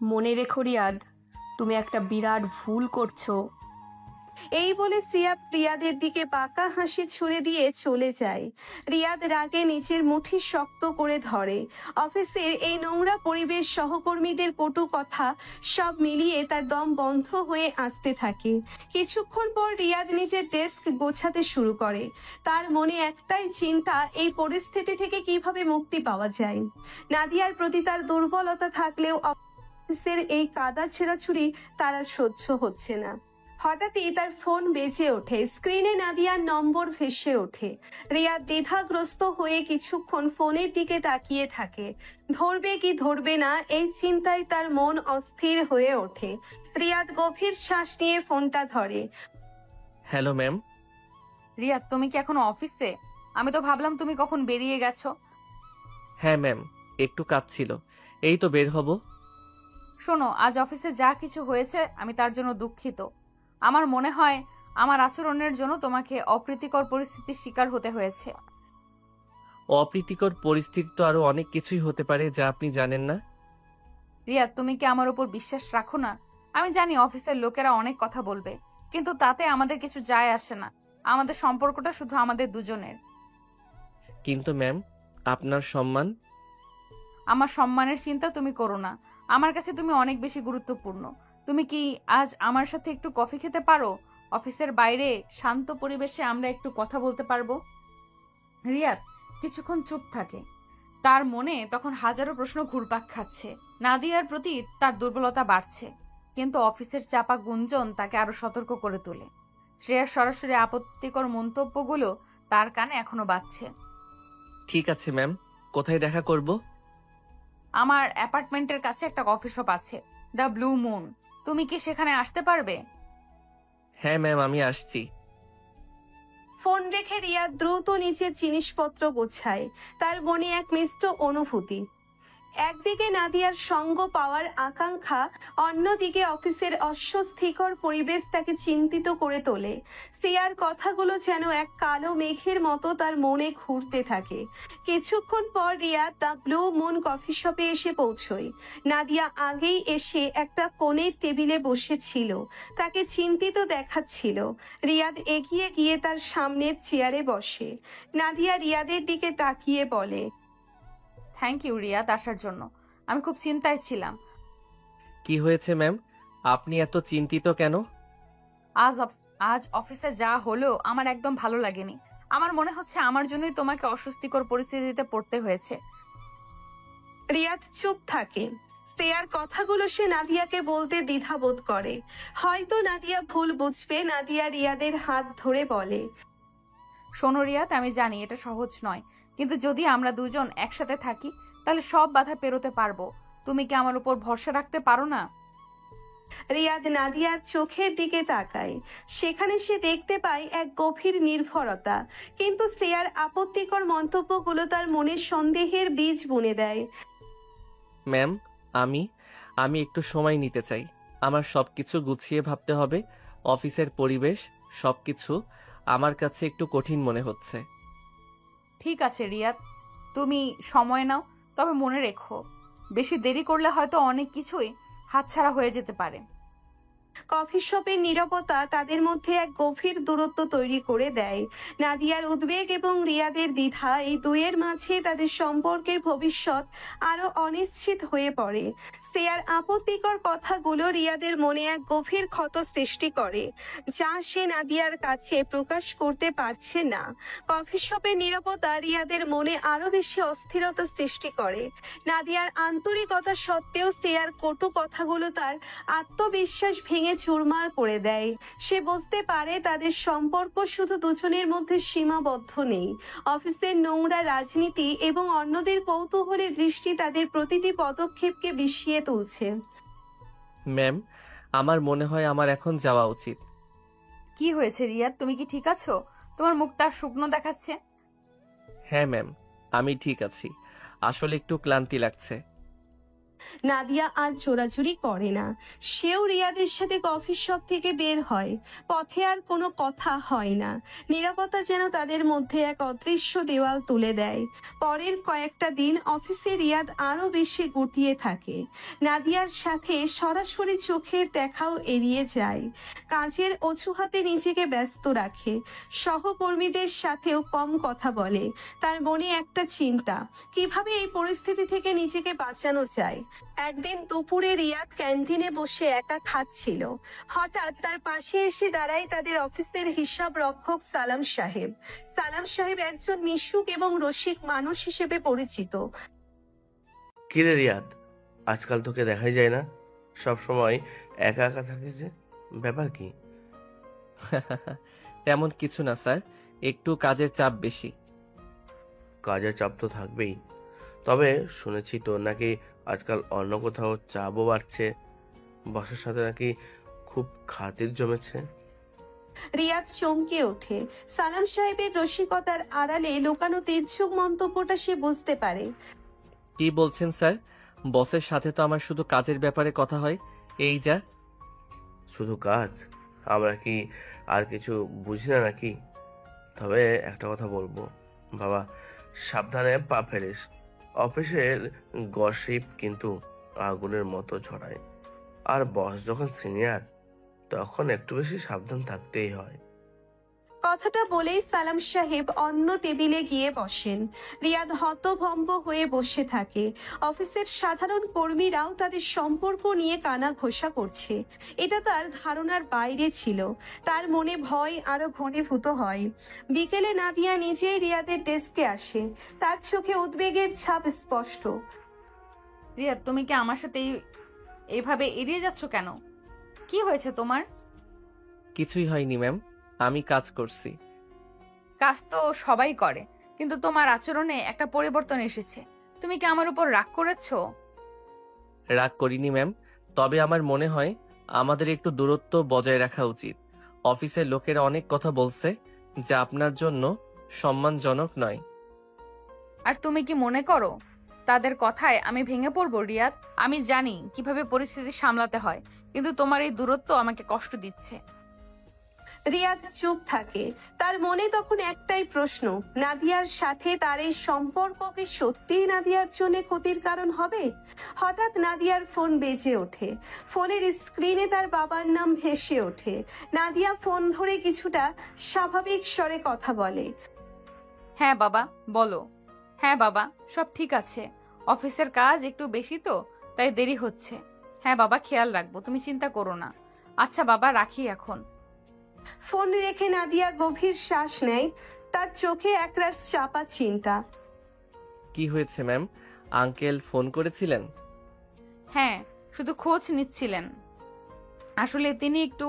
F: মনে রেখো রিয়াদ, তুমি একটা বিরাট ভুল করছো।
C: এই বলে শ্রেয়া রিয়াদের দিকে বাঁকা হাসি ছুড়ে দিয়ে চলে যায়। রিয়াদ রাগে নিচের মুঠি শক্ত করে ধরে। অফিসের এই নোংরা পরিবেশ, সহকর্মীদের কটু কথা, সব মিলিয়ে তার দম বন্ধ হয়ে আসতে থাকে। কিছুক্ষণ পর রিয়াদ নিজের ডেস্ক গোছাতে শুরু করে। তার মনে একটাই চিন্তা, এই পরিস্থিতি থেকে কিভাবে মুক্তি পাওয়া যায়। নাদিয়ার প্রতি তার দুর্বলতা থাকলেও অফিসের এই কাদা ছেঁড়াছুড়ি তার আর সহ্য হচ্ছে না। হঠাৎই তার ফোন বেজে ওঠে। স্ক্রিনে নাদিয়ার নম্বর ভেসে ওঠে। রিয়া দ্বিধাগ্রস্ত হয়ে কিছুক্ষণ ফোনের দিকে তাকিয়ে থাকে। ধরবে কি ধরবে না এই চিন্তায় তার মন অস্থির হয়ে ওঠে। রিয়াদ গভীর শ্বাস নিয়ে ফোনটা ধরে।
B: Hello ma'am.
A: রিয়াদ, তুমি কি এখনো অফিসে? আমি তো ভাবলাম তুমি কখন বেরিয়ে গেছো।
B: হ্যাঁ ম্যাম, একটু কাজ ছিল, এই তো বের হব।
A: শোনো, আজ অফিসে যা কিছু হয়েছে আমি তার জন্য দুঃখিত। আমার মনে হয় আমার আচরণের জন্য তোমাকে অপ্রীতিকর পরিস্থিতির শিকার হতে হয়েছে।
B: অপ্রীতিকর পরিস্থিতি তো আরো অনেক কিছুই হতে পারে যা আপনি জানেন না।
A: রিয়াদ, তুমি কি আমার উপর বিশ্বাস রাখো না? আমি জানি অফিসের লোকেরা অনেক কথা বলবে, কিন্তু তাতে আমাদের কিছু যায় আসে না। আমাদের সম্পর্কটা শুধু আমাদের দুজনের।
B: কিন্তু ম্যাম, আপনার সম্মান।
A: আমার সম্মানের চিন্তা তুমি করো না। আমার কাছে তুমি অনেক বেশি গুরুত্বপূর্ণ। তুমি কি আজ আমার সাথে একটু কফি খেতে পারো? অফিসের বাইরে শান্ত পরিবেশে আমরা একটু কথা বলতে পারবো। রিয়াদ কিছুক্ষণ চুপ থাকে। তার মনে তখন হাজারো প্রশ্ন ঘুরপাক খাচ্ছে। নাদিয়ার প্রতি তার দুর্বলতা বাড়ছে, কিন্তু অফিসের চাপা গুঞ্জন তাকে আরো সতর্ক করে তোলে। শ্রেয়ার সরাসরি আপত্তিকর মন্তব্যগুলো তার কানে এখনো বাজছে।
B: ঠিক আছে ম্যাম, কোথায় দেখা করব?
A: আমার অ্যাপার্টমেন্টের কাছে একটা কফি শপ আছে, দ্য ব্লু মুন। তুমি কি সেখানে আসতে পারবে?
B: হ্যাঁ ম্যাম, আমি আসছি।
C: ফোন রেখে রিয়া দ্রুত নিচের জিনিসপত্র গোছায়। তার মনে এক মিশ্র অনুভূতি। একদিকে নাদিয়ার সঙ্গ পাওয়ার আকাঙ্ক্ষা, অন্যদিকে অফিসের অস্বস্তিকর পরিবেশ তাকে চিন্তিত করে তোলে। শ্রেয়ার কথাগুলো যেন এক কালো মেঘের মতো তার মনে ঘুরতে থাকে। কিছুক্ষণ পর Riya the blue moon coffee শপে এসে পৌঁছয়। নাদিয়া আগেই এসে একটা ফোনের টেবিলে বসেছিল, তাকে চিন্তিত দেখাচ্ছিল। রিয়াদ এগিয়ে গিয়ে তার সামনের চেয়ারে বসে। নাদিয়া রিয়াদের দিকে তাকিয়ে বলে,
A: থ্যাংক ইউ রিয়াদ আসার জন্য। আমি খুব চিন্তায় ছিলাম।
B: কি হয়েছে ম্যাম, আপনি এত চিন্তিত কেন?
A: আজ অফিসে যা হলো আমার একদম ভালো লাগেনি। আমার মনে হচ্ছে আমার জন্যই তোমাকে অস্বস্তিকর পরিস্থিতিতে পড়তে হয়েছে।
C: রিয়াদ চুপ থাকে। শ্রেয়ার কথাগুলো সে নাদিয়াকে বলতে দ্বিধাবোধ করে। হয়তো নাদিয়া ভুল বুঝবে। নাদিয়া রিয়াদের হাত ধরে বলে,
A: শোনো রিয়াদ, আমি জানি এটা সহজ নয়, কিন্তু যদি আমরা দুজন একসাথে থাকি তাহলে সব বাধা পেরোতে পারবো। তুমি কি আমার উপর ভরসা রাখতে পারো না?
C: রিয়াদ নাদিয়ার চোখের দিকে তাকায়। সেখানে সে দেখতে পায় এক গভীর নির্ভরতা, কিন্তু শ্রেয়ার আপত্তিকর মন্তব্যগুলো তার মনে সন্দেহের বীজ বুনে দেয়।
B: ম্যাম, আমি আমি একটু সময় নিতে চাই। আমার সবকিছু গুছিয়ে ভাবতে হবে। অফিসের পরিবেশ সবকিছু আমার কাছে একটু কঠিন মনে হচ্ছে।
A: ঠিক আছে রিয়াদ, তুমি সময় নাও, তবে মনে রেখো বেশি দেরি করলে হয়তো অনেক কিছুই হাতছাড়া হয়ে যেতে পারে।
C: কফি শপের নীরবতা তাদের মধ্যে এক গভীর দূরত্ব তৈরি করে দেয়। নাদিয়ার উদ্বেগ এবং রিয়াদের দ্বিধা, এই দুয়ের মাঝে তাদের সম্পর্কের ভবিষ্যৎ আরো অনিশ্চিত হয়ে পড়ে। শ্রেয়ার আপত্তিকর কথাগুলো রিয়াদের মনে এক গভীর ক্ষত সৃষ্টি করে, যা সে নাদিয়ার কাছে প্রকাশ করতে পারছে না। কফি শপের নীরবতা রিয়াদের মনে আরো বেশি অস্থিরতা সৃষ্টি করে। নাদিয়ার আন্তরিকতা সত্ত্বেও শ্রেয়ার কটু কথাগুলো তার আত্মবিশ্বাস ভেঙে চুরমার করে দেয়। সে বুঝতে পারে তাদের সম্পর্ক শুধু দুজনের মধ্যে সীমাবদ্ধ নেই। অফিসের নোংরা রাজনীতি এবং অন্যদের কৌতূহলী দৃষ্টি তাদের প্রতিটি পদক্ষেপকে বিষিয়ে তুলছে।
B: ম্যাম, আমার মনে হয় আমার এখন যাওয়া উচিত।
A: কি হয়েছে রিয়াদ, তুমি কি ঠিক আছো? তোমার মুখটা শুকনো দেখাচ্ছে।
B: হ্যাঁ ম্যাম, আমি ঠিক আছি। আসলে একটু ক্লান্তি লাগছে।
C: নাদিয়া আর জোরাজুরি করে না। সেও রিয়াদের সাথে কফি শপ থেকে বের হয়। পথে আর কোনো কথা হয় না। নীরবতা যেন তাদের মধ্যে এক অদৃশ্য দেওয়াল তুলে দেয়। পরের কয়েকটা দিন অফিসে রিয়াদ আরো বেশি গুটিয়ে থাকে। নাদিয়ার সাথে সরাসরি চোখের দেখাও এড়িয়ে যায়। কাজের অজুহাতে নিজেকে ব্যস্ত রাখে। সহকর্মীদের সাথেও কম কথা বলে। তার মনে একটা চিন্তা, কিভাবে এই পরিস্থিতি থেকে নিজেকে বাঁচানো যায়। একদিন দুপুরে রিয়াদ ক্যান্টিনে বসে একা খাচ্ছিল। হঠাৎ তার পাশে এসে দাঁড়ায় তাদের অফিসের হিসাব রক্ষক সালাম সাহেব। সালাম সাহেব একজন মিশুক এবং রসিক মানুষ হিসেবে পরিচিত।
H: কিরে রিয়াদ, আজকাল তোকে দেখাই যায় না, সব সময় একা একা থাকিস যে, ব্যাপার কি?
B: তেমন কিছু না স্যার, একটু কাজের চাপ বেশি।
H: কাজের চাপ তো থাকবেই, তবে শুনেছি তোর নাকি আজকাল অন্য কোথাও চাপও বাড়ছে, বসের সাথে নাকি খুব খাতির জমেছে।
C: রিয়াদ চমকে ওঠে। সালাম সাহেবের রসিকতার আড়ালে লুকানো তির্যক মন্তব্যটা সে বুঝতে পারে।
B: কি বলছেন স্যার? বসের সাথে তো আমার শুধু কাজের ব্যাপারে কথা হয়, এই যা।
H: শুধু কাজ? আমরা কি আর কিছু বুঝি না নাকি? তবে একটা কথা বলবো বাবা, সাবধানে পা ফেলিস। অফিসের গসিপ কিন্তু আগুনের মতো ছড়ায়, আর বস যখন সিনিয়র তখন একটু বেশি সাবধান থাকতেই হয়।
C: কথাটা বলেই সালাম সাহেব অন্য টেবিলে গিয়ে বসেন। রিয়াদ হতভম্ব হয়ে বসে থাকে। অফিসের সাধারণ কর্মীরাও তাদের সম্পর্ক নিয়ে কানা ঘোষা করছে। এটা তার ধারণার বাইরে ছিল। তার মনে ভয় আরো ঘনীভূত হয়। বিকেলে নাদিয়া নিজেই রিয়াদের ডেস্কে আসে। তার চোখে উদ্বেগের ছাপ স্পষ্ট।
A: রিয়াদ, তুমি কি আমার সাথে এইভাবে এড়িয়ে যাচ্ছ কেন? কি হয়েছে তোমার?
B: কিছুই হয়নি ম্যাম, আমি কাজ করছি।
A: কাজ তো সবাই করে, কিন্তু তোমার আচরণে একটা পরিবর্তন এসেছে। তুমি কি আমার উপর রাগ করেছো?
B: রাগ করিনি ম্যাম, তবে আমার মনে হয় আমাদের একটু দূরত্ব বজায় রাখা উচিত। অফিসের লোকেরা অনেক কথা বলছে যা আপনার জন্য সম্মানজনক নয়।
A: আর তুমি কি মনে করো তাদের কথায় আমি ভেঙে পড়বো? রিয়াদ, আমি জানি কিভাবে পরিস্থিতি সামলাতে হয়, কিন্তু তোমার এই দূরত্ব আমাকে কষ্ট দিচ্ছে।
C: রিয়াদ চুপ থাকে। তার মনে তখন একটাই প্রশ্ন, নাদিয়ার সাথে তার এই সম্পর্ক কি সত্যিই নাদিয়ার জন্য ক্ষতির কারণ হবে? হঠাৎ নাদিয়ার ফোন বেজে ওঠে। ফোনের স্ক্রিনে তার বাবার নাম ভেসে ওঠে। নাদিয়া ফোন ধরে কিছুটা স্বাভাবিক স্বরে কথা বলে।
A: হ্যাঁ বাবা, বলো। হ্যাঁ বাবা, সব ঠিক আছে। অফিসের কাজ একটু বেশি তো, তাই দেরি হচ্ছে। হ্যাঁ বাবা, খেয়াল রাখবো, তুমি চিন্তা করো না। আচ্ছা বাবা, রাখি এখন।
C: ফোন রেখে নাদিয়া গভীর শ্বাস নেয়। তার চোখে একরাশ চাপা চিন্তা।
B: কি হয়েছে ম্যাম? আঙ্কেল ফোন করেছিলেন?
A: হ্যাঁ, শুধু খোঁজ নিচ্ছিলেন। আসলে তিনি একটু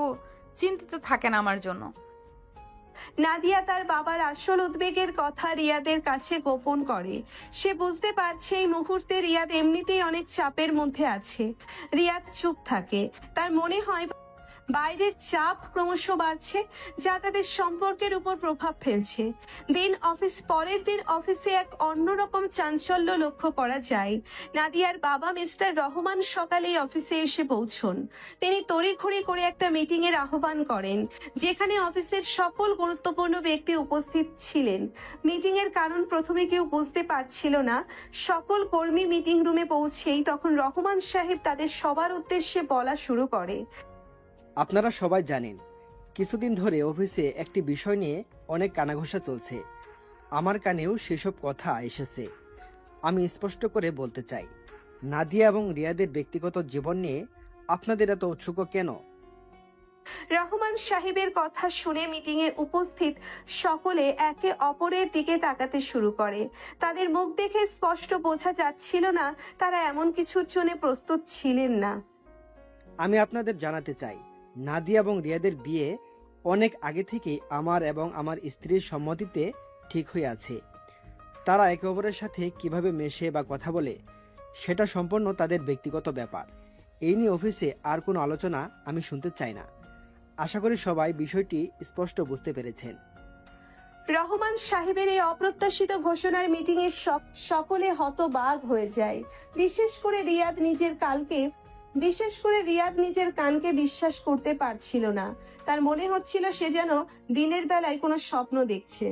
A: চিন্তিত থাকেন আমার জন্য।
C: নাদিয়া তার বাবার আসল উদ্বেগের কথা রিয়াদের কাছে গোপন করে। সে বুঝতে পারছে এই মুহূর্তে রিয়াদ এমনিতেই অনেক চাপের মধ্যে আছে। রিয়াদ চুপ থাকে। তার মনে হয় বাইরের চাপ ক্রমশ বাড়ছে, যা তাদের সম্পর্কের উপর প্রভাব ফেলছে। পরের দিন অফিসে এক অন্যরকম চাঞ্চল্য লক্ষ্য করা যায়। নাদিয়ার বাবা মিস্টার রহমান সকালেই অফিসে এসে পৌঁছন। তিনি তড়িঘড়ি করে একটা মিটিং এর আহ্বান করেন, যেখানে অফিসের সকল গুরুত্বপূর্ণ ব্যক্তি উপস্থিত ছিলেন। মিটিং এর কারণ প্রথমে কেউ বুঝতে পারছিল না। সকল কর্মী মিটিং রুমে পৌঁছেই তখন রহমান সাহেব তাদের সবার উদ্দেশ্যে বলা শুরু করে।
I: আপনারা সবাই জানেন, কিছুদিন ধরে অফিসে একটি বিষয় নিয়ে অনেক কানাঘোষা চলছে। আমার কানেও সেসব কথা এসেছে। আমি স্পষ্ট করে বলতে চাই, নাদিয়া এবং রিয়াদের ব্যক্তিগত জীবন নিয়ে আপনাদের এত উৎসুক কেন?
C: রহমান সাহেবের কথা শুনে মিটিং এ উপস্থিত সকলে একে অপরের দিকে তাকাতে শুরু করে। তাদের মুখ দেখে স্পষ্ট বোঝা যাচ্ছিল না তারা এমন কিছুর জন্য প্রস্তুত ছিলেন না।
I: আমি আপনাদের জানাতে চাই, নাদিয়া এবং রিয়াদের বিয়ে অনেক আগে থেকে আমার এবং আমার স্ত্রীর সম্মতিতে ঠিক হয়ে আছে। তারা একে অপরের সাথে কিভাবে মেশে বা কথা বলে সেটা সম্পূর্ণ তাদের ব্যক্তিগত ব্যাপার। এই নিয়ে অফিসে আর কোনো আলোচনা আমি শুনতে চাই না। আশা করি সবাই বিষয়টি স্পষ্ট বুঝতে পেরেছেন।
C: রহমান সাহেবের এই অপ্রত্যাশিত ঘোষণার মিটিং এর সকলে হতবাক হয়ে যায়। বিশেষ করে রিয়াদ নিজের কানকে বিশ্বাস করতে পারছিল না। তার মনে হচ্ছিল সে যেন দিনের বেলায় কোনো স্বপ্ন দেখছে।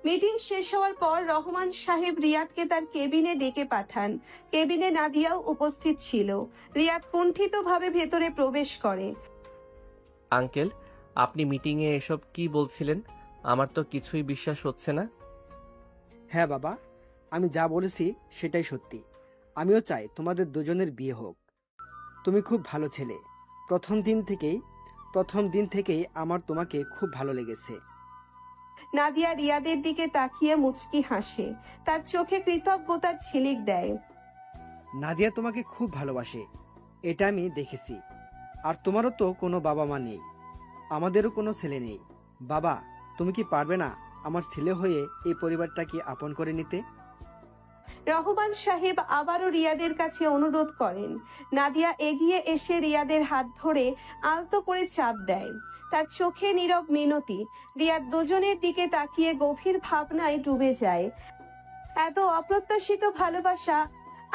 C: মিটিং শেষ হওয়ার পর রহমান সাহেব রিয়াদকে তার কেবিনে ডেকে পাঠান। কেবিনে নাদিয়াও উপস্থিত ছিল। রিয়াদ কুণ্ঠিতভাবে ভেতরে প্রবেশ করে।
B: আঙ্কেল, আপনি মিটিংয়ে এসব কি বলছিলেন? আমার তো কিছুই বিশ্বাস হচ্ছে না।
I: হ্যাঁ বাবা, আমি যা বলেছি সেটাই সত্যি। আমিও চাই তোমাদের দুজনের বিয়ে হোক। তুমি খুব ভালো ছেলে। প্রথম দিন থেকেই আমার তোমাকে খুব ভালো লেগেছে।
C: নাদিয়া রিয়াদের দিকে তাকিয়ে মুচকি হাসে। তার চোখে কৃতজ্ঞতার ঝিলিক দেয়।
I: নাদিয়া তোমাকে খুব ভালোবাসে, এটা আমি দেখেছি। আর তোমারও তো কোনো বাবা মা নেই, আমাদেরও কোনো ছেলে নেই। বাবা, তুমি কি পারবে না আমার ছেলে হয়ে এই পরিবারটাকে আপন করে নিতে?
C: রহমান সাহেব আবারও রিয়াদের কাছে অনুরোধ করেন। নাদিয়া এগিয়ে এসে রিয়াদের হাত ধরে আলতো করে চাপ দেয়। তার চোখে নীরব মিনতি। রিয়াদ দুজনের দিকে তাকিয়ে গভীর ভাবনায় ডুবে যায়। এত অপ্রত্যাশিত ভালোবাসা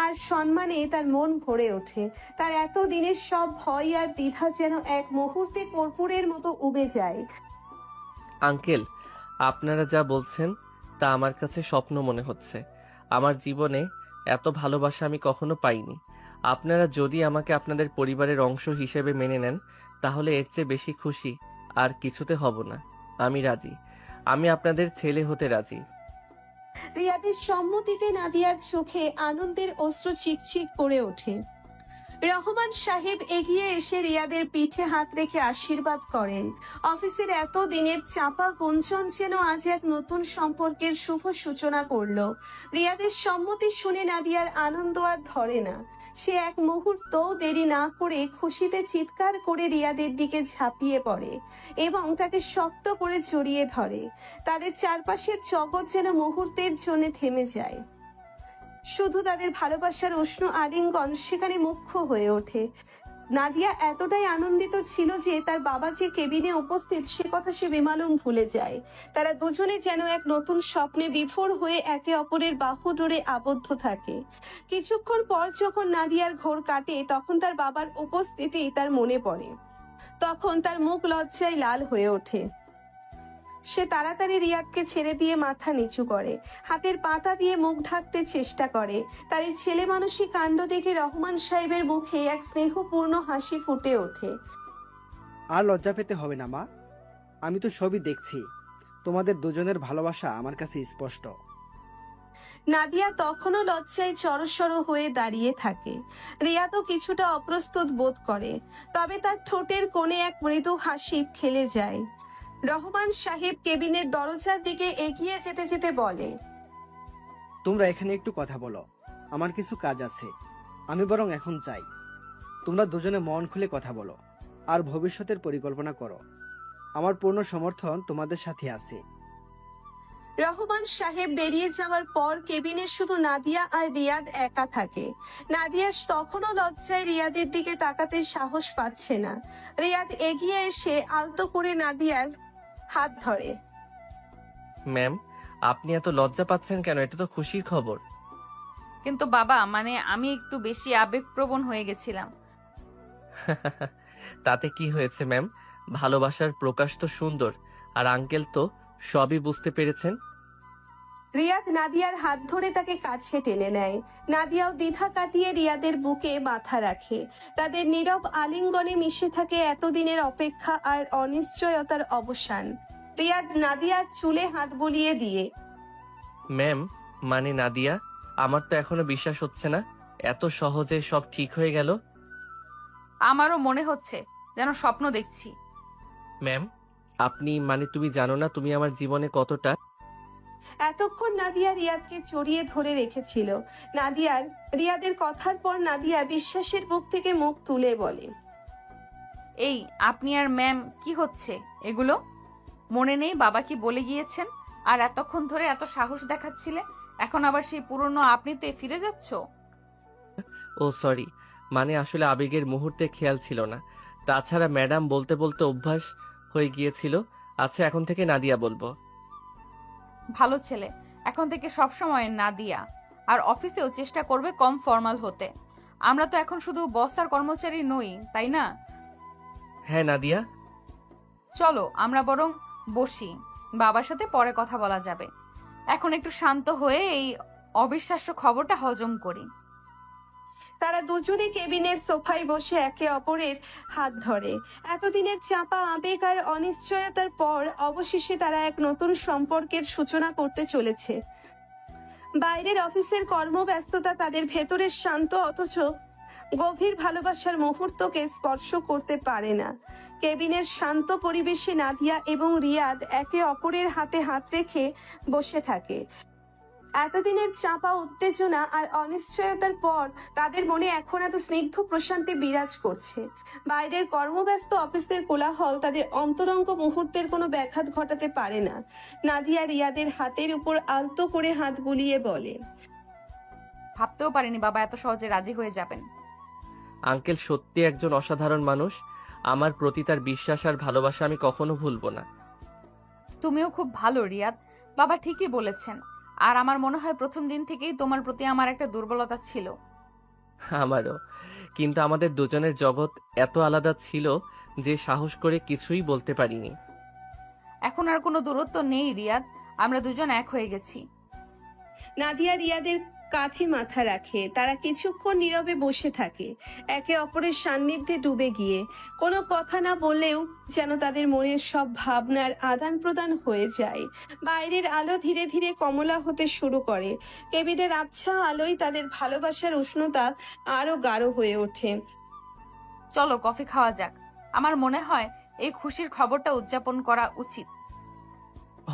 C: আর সম্মানে তার মন ভরে ওঠে। তার এত দিনের সব ভয় আর দ্বিধা যেন এক মুহূর্তে কর্পূরের মতো উবে যায়।
B: আঙ্কেল, আপনারা যা বলছেন তা আমার কাছে স্বপ্ন মনে হচ্ছে। আমার জীবনে এত ভালোবাসা আমি কখনো পাইনি। আপনারা যদি আমাকে আপনাদের পরিবারের অংশ হিসেবে মেনে নেন, তাহলে এর চেয়ে বেশি খুশি আর কিছুতে হব না। আমি রাজি। আমি আপনাদের ছেলে হতে রাজি।
C: রিয়াদের সম্মতিতে নাদিয়ার চোখে আনন্দের অশ্রু চিকচিক করে ওঠে। রহমান সাহেব এগিয়ে এসে রিয়াদের পিঠে হাত রেখে আশীর্বাদ করেন। অফিসের এত দিনের চাপা গুঞ্জন যেন আজ এক নতুন সম্পর্কের শুভ সূচনা করলো। রিয়াদের সম্মতি শুনে নাদিয়ার আনন্দ আর ধরে না। সে এক মুহূর্ত দেরি না করে খুশিতে চিৎকার করে রিয়াদের দিকে ঝাঁপিয়ে পড়ে এবং তাকে শক্ত করে জড়িয়ে ধরে। তাদের চারপাশের জগৎ যেন মুহূর্তের জন্য থেমে যায়। শুধু তাদের ভালোবাসার উষ্ণ আলিঙ্গন সেখানে মুখ্য হয়ে ওঠে। নাদিয়া এতটাই আনন্দিত ছিল যে তার বাবা যে কেবিনে উপস্থিত সে কথা সে বেমালুম ভুলে যায়। তারা দুজনে যেন এক নতুন স্বপ্নে বিভোর হয়ে একে অপরের বাহু ডোরে আবদ্ধ থাকে। কিছুক্ষণ পর যখন নাদিয়ার ঘোর কাটে, তখন তার বাবার উপস্থিতি তার মনে পড়ে। তখন তার মুখ লজ্জায় লাল হয়ে ওঠে। সে তাড়াতাড়ি রিয়াদকে ছেড়ে দিয়ে মাথা নিচু করে, হাতের পাতা দিয়ে মুখ ঢাকতে চেষ্টা করে। তার এই ছেলে মানুষী কাণ্ড দেখে রহমান সাহেবের মুখে এক স্নেহপূর্ণ হাসি ফুটে ওঠে।
I: আর লজ্জা পেতে হবে না মা, আমি তো সবই দেখছি। তোমাদের দুজনের ভালোবাসা আমার কাছে স্পষ্ট।
C: নাদিয়া তখনও লজ্জায় জড়সড় হয়ে দাঁড়িয়ে থাকে। রিয়াদও কিছুটা অপ্রস্তুত বোধ করে, তবে তার ঠোঁটের কোণে এক মৃদু হাসি খেলে যায়। রহমান সাহেব কেবিনের দরজার দিকে এগিয়ে যেতে যেতে বলে,
I: তোমরা এখানে একটু কথা বলো। আমার কিছু কাজ আছে। আমি বরং এখন চাই তোমরা দুজনে মন খুলে কথা বলো আর ভবিষ্যতের পরিকল্পনা করো। আমার পূর্ণ সমর্থন তোমাদের সাথে আছে।
C: রহমান সাহেব বেরিয়ে যাওয়ার পর কেবিনে শুধু নাদিয়া আর রিয়াদ একা থাকে। নাদিয়া তখনও লজ্জায় রিয়াদের দিকে তাকাতে সাহস পাচ্ছে না। রিয়াদ এগিয়ে এসে আলতো করে নাদিয়ার হাত ধরে।
B: ম্যাম, আপনি এত লজ্জা পাচ্ছেন কেন? এটা তো খুশির খবর।
A: কিন্তু বাবা, মানে আমি একটু বেশি আবেগপ্রবণ হয়ে গেছিলাম।
B: তাতে কি হয়েছে ম্যাম? ভালোবাসার প্রকাশ তো সুন্দর, আর আঙ্কেল তো সবই বুঝতে পেরেছেন।
C: রিয়াদ নাদিয়ার হাত ধরে তাকে কাছে টেনে নেয়। নাদিয়াও দ্বিধা কাটিয়ে রিয়াদের বুকে মাথা রাখে। তাদের নীরব আলিঙ্গনে মিশে থাকে এতদিনের অপেক্ষা আর অনিশ্চয়তার অবসান। রিয়াদ নাদিয়ার চুলে হাত বুলিয়ে দিয়ে,
B: ম্যাম, মানে নাদিয়া, আমার তো এখনো বিশ্বাস হচ্ছে না এত সহজে সব ঠিক হয়ে গেল।
A: আমারও মনে হচ্ছে যেন স্বপ্ন দেখছি।
B: ম্যাম, আপনি মানে তুমি জানো না তুমি আমার জীবনে কতটা।
C: এতক্ষণ নাদিয়া রিয়াদকে জড়িয়ে ধরে রেখেছিল। রিয়াদের কথার পর নাদিয়া বিশ্বাসের বুক থেকে মুখ তুলে বলে,
A: এই আপনি আর ম্যাম কি হচ্ছে এগুলো? মনে নেই বাবা কি বলে গিয়েছেন? আর এতক্ষণ ধরে এত সাহস দেখাচ্ছিলে, এখন আবার সেই পুরনো আপনিতে ফিরে যাচ্ছ?
B: ও সরি, মানে আসলে আবেগের মুহূর্তে খেয়াল ছিল না। তাছাড়া ম্যাডাম বলতে বলতে অভ্যাস হয়ে গিয়েছিল। আচ্ছা, এখন থেকে নাদিয়া বলবো।
A: ভালো ছেলে, এখন থেকে সব সময় নাদিয়া। আর অফিসেও চেষ্টা করবে কম ফর্মাল হতে। আমরা তো এখন শুধু বস আর কর্মচারী নই, তাই না?
B: হ্যাঁ নাদিয়া।
A: চলো আমরা বরং বসি, বাবার সাথে পরে কথা বলা যাবে। এখন একটু শান্ত হয়ে এই অবিশ্বাস্য খবরটা হজম করি।
C: তারা দুজনে কেবিনের সোফায় বসে একে অপরের হাত ধরে। এতদিনের চাপা আবেগ আর অনিশ্চয়তার পর অবশেষে তারা এক নতুন সম্পর্কের সূচনা করতে চলেছে। বাইরের অফিসের কর্মব্যস্ততা তাদের ভেতরের শান্ত অথচ গভীর ভালোবাসার মুহূর্তকে স্পর্শ করতে পারে না। কেবিনের শান্ত পরিবেশে নাদিয়া এবং রিয়াদ একে অপরের হাতে হাত রেখে বসে থাকে। এতদিনের চাপা উত্তেজনা আর অনিশ্চয়তার পর তাদের মনে এখন এত স্নিগ্ধ প্রশান্তি বিরাজ করছে। বাইরের কর্মব্যস্ত অফিসের কোলাহল তাদের অন্তরঙ্গ মুহূর্তের কোনো ব্যাঘাত ঘটাতে পারে না। নাদিয়া রিয়াদের হাতের উপর আলতো করে হাত বুলিয়ে বলে,
A: ভাবতেও পারিনি বাবা এত সহজে রাজি হয়ে যাবেন।
B: আঙ্কেল সত্যি একজন অসাধারণ মানুষ। আমার প্রতি তার বিশ্বাস আর ভালোবাসা আমি কখনো ভুলবো না।
A: তুমিও খুব ভালো রিয়াদ, বাবা ঠিকই বলেছেন। আর আমার মনে হয় প্রথম দিন থেকেই তোমার প্রতি আমার একটা দুর্বলতা ছিল।
B: আমারও, কিন্তু আমাদের দুজনের জগৎ এত আলাদা ছিল যে সাহস করে কিছুই বলতে পারিনি।
A: এখন আর কোনো দূরত্ব নেই রিয়াদ, আমরা দুজন এক হয়ে গেছি।
C: নাদিয়া রিয়াদের কাঁধে মাথা রাখে। তারা কিছুক্ষণ নীরবে বসে থাকে, একে অপরের সান্নিধ্যে ডুবে গিয়ে। কোনো কথা না বললেও যেন তাদের মনের সব ভাবনার আদান প্রদান হয়ে যায়। বাইরের আলো ধীরে ধীরে কমলা হতে শুরু করে। কেবিনের আবছা আলোয় তাদের ভালোবাসার উষ্ণতা আরো গাঢ় হয়ে ওঠে।
A: চলো কফি খাওয়া যাক। আমার মনে হয় এই খুশির খবরটা উদযাপন করা উচিত।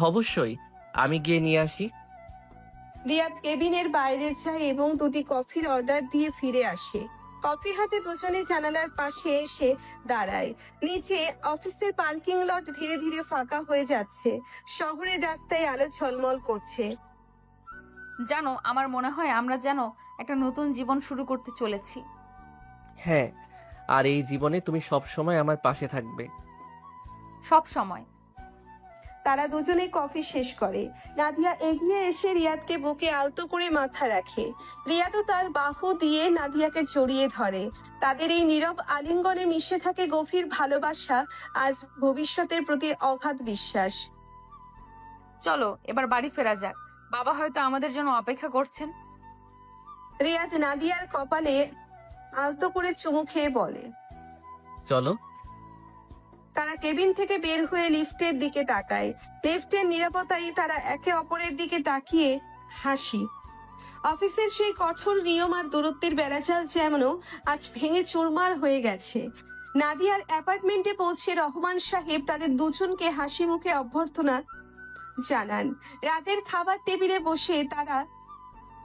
B: অবশ্যই, আমি গিয়ে নিয়ে আসি।
C: রিয়াদ কেবিনের বাইরে যায় এবং দুটি কফির অর্ডার দিয়ে ফিরে আসে। কফি হাতে দুজনে জানালার পাশে এসে দাঁড়ায়। নিচে অফিসের পার্কিং লট ধীরে ধীরে ফাঁকা হয়ে যাচ্ছে। শহরের রাস্তায় আলো ঝলমল করছে।
A: জানো, আমার মনে হয় আমরা যেন একটা নতুন জীবন শুরু করতে চলেছি।
B: হ্যাঁ, আর এই জীবনে তুমি সব সময় আমার পাশে থাকবে।
A: সব সময়।
C: তারা দুজনেই কফি শেষ করে। নাদিয়া এগিয়ে এসে রিয়াদকে বুকে আলতো করে মাথা রাখে। রিয়াদও তার বাহু দিয়ে নাদিয়াকে জড়িয়ে ধরে। তাদের এই নীরব আলিঙ্গনে মিশে থাকে গভীর ভালোবাসা আর ভবিষ্যতের প্রতি অগাধ বিশ্বাস।
A: চলো এবার বাড়ি ফেরা যাক, বাবা হয়তো আমাদের জন্য অপেক্ষা করছেন।
C: রিয়াদ নাদিয়ার কপালে আলতো করে চুমু খেয়ে বলে,
B: চলো।
C: তারা কেবিন থেকে বের হয়ে লিফটের দিকে তাকায়। লিফটের নিরাপত্তায় তারা একে অপরের দিকে তাকিয়ে হাসি। অফিসের সেই কঠোর নিয়ম আর দূরত্বের বেড়াচাল যেমন আজ ভেঙে চুরমার হয়ে গেছে। নাদিয়ার অ্যাপার্টমেন্টে পৌঁছে রহমান সাহেব তাদের দুজনকে হাসি মুখে অভ্যর্থনা জানান। রাতের খাবার টেবিলে বসে তারা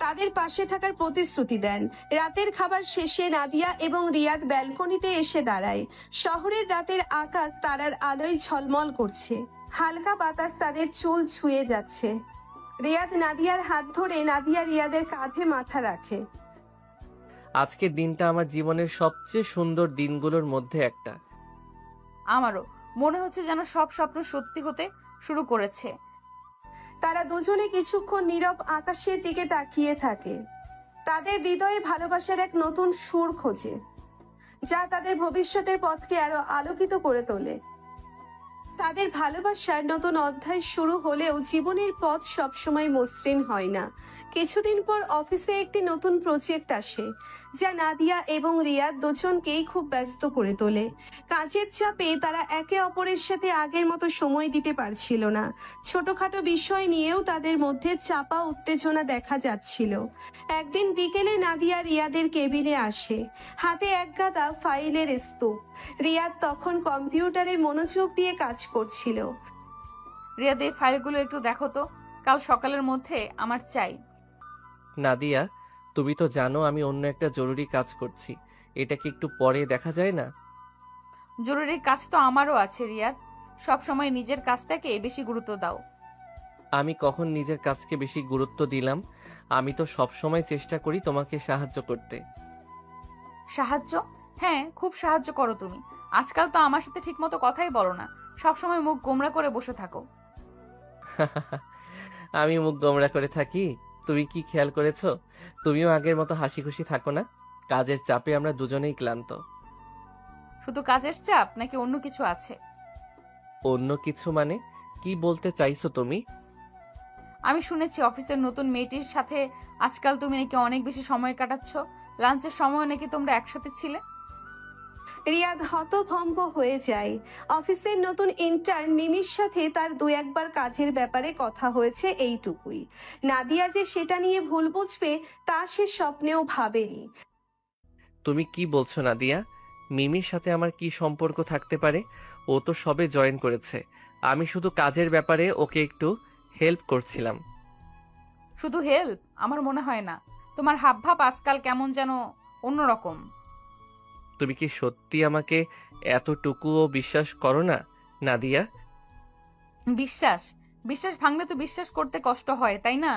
C: তাদের পাশে থাকার প্রতিশ্রুতি দেন। রাতের খাবার শেষে নাদিয়া এবং রিয়াদ ব্যালকনিতে এসে দাঁড়ায়। শহরের রাতের আকাশ তারার আলোয় ঝলমল করছে, হালকা বাতাস তাদের চুল ছুঁয়ে যাচ্ছে। রিয়াদ নাদিয়ার হাত ধরে নাদিয়া রিয়াদের কাঁধে মাথা রাখে।
B: আজকের দিনটা আমার জীবনের সবচেয়ে সুন্দর দিনগুলোর মধ্যে একটা।
A: আমারও মনে হচ্ছে যেন সব স্বপ্ন সত্যি হতে শুরু করেছে।
C: তারা দুজনে কিছুক্ষণ নীরব আকাশের দিকে তাকিয়ে থাকে। তাদের হৃদয়ে ভালোবাসার এক নতুন সুর খোঁজে, যা তাদের ভবিষ্যতের পথকে আরো আলোকিত করে তোলে। তাদের ভালোবাসার নতুন অধ্যায় শুরু হলেও জীবনের পথ সবসময় মসৃণ হয় না। কিছুদিন পর অফিসে একটি নতুন প্রজেক্ট আসে, যা নাদিয়া এবং রিয়াদ দুজনকেই খুব ব্যস্ত করে তোলে। কাজের চাপে তারা একে অপরের সাথে আগের মতো সময় দিতে পারছিল না। ছোটখাটো বিষয় নিয়েও তাদের মধ্যে চাপা উত্তেজনা দেখা যাচ্ছিল। একদিন বিকেলে নাদিয়া রিয়াদের কেবিনে আসে, হাতে এক গাদা ফাইলের স্তূপ। রিয়াদ তখন কম্পিউটারে মনোযোগ দিয়ে কাজ করছিল।
A: রিয়াদ, এই ফাইলগুলো একটু দেখো তো, কাল সকালের মধ্যে আমার চাই।
B: নাদিয়া, তুমি তো জানো আমি অন্য একটা জরুরি কাজ করছি, এটা কি একটু পরে দেখা যায় না?
A: জরুরি কাজ তো আমারও আছে রিয়াদ, সব সময় নিজের কাজটাকে বেশি গুরুত্ব দাও।
B: আমি কখন নিজের কাজকে বেশি গুরুত্ব দিলাম? আমি তো সব সময় চেষ্টা করি তোমাকে সাহায্য করতে।
A: সাহায্য? হ্যাঁ, খুব সাহায্য করো তুমি। আজকাল তো আমার সাথে ঠিকমতো কথাই বলো না, সবসময় মুখ গোমড়া করে বসে থাকো।
B: আমি মুখ গোমড়া করে থাকি? তুমি কি খেয়াল করেছো তুমিও আগের মতো হাসি খুশি থাকো না? কাজের চাপে আমরা দুজনেই ক্লান্ত।
A: শুধু কাজের চাপ নাকি অন্য কিছু আছে?
B: অন্য কিছু মানে কি বলতে চাইছো তুমি?
A: আমি শুনেছি অফিসের নতুন মেয়েটির সাথে আজকাল তুমি নাকি অনেক বেশি সময় কাটাচ্ছ, লাঞ্চের সময় নাকি তোমরা একসাথে ছিলে।
C: রিয়াদ হতভম্ব হয়ে যায়। অফিসের নতুন ইন্টার্ন মিমির সাথে তার দু একবার কাজের ব্যাপারে কথা হয়েছে, এইটুকুই। নাদিয়া যে সেটা নিয়ে ভুল বুঝবে তা সে স্বপ্নেও ভাবেনি।
B: তুমি কি বলছো নাদিয়া? মিমির সাথে আমার কি সম্পর্ক থাকতে পারে? ও তো সবে জয়েন করেছে, আমি শুধু কাজের ব্যাপারে ওকে একটু হেল্প করছিলাম।
A: শুধু হেল্প? আমার মনে হয় না, তোমার হাবভাব আজকাল কেমন যেন অন্যরকম।
B: তুমি কি সত্যি আমাকে এতটুকুও বিশ্বাস করো না নাদিয়া?
A: বিশ্বাস? বিশ্বাস ভাঙলে তো বিশ্বাস করতে কষ্ট হয়, তাই না?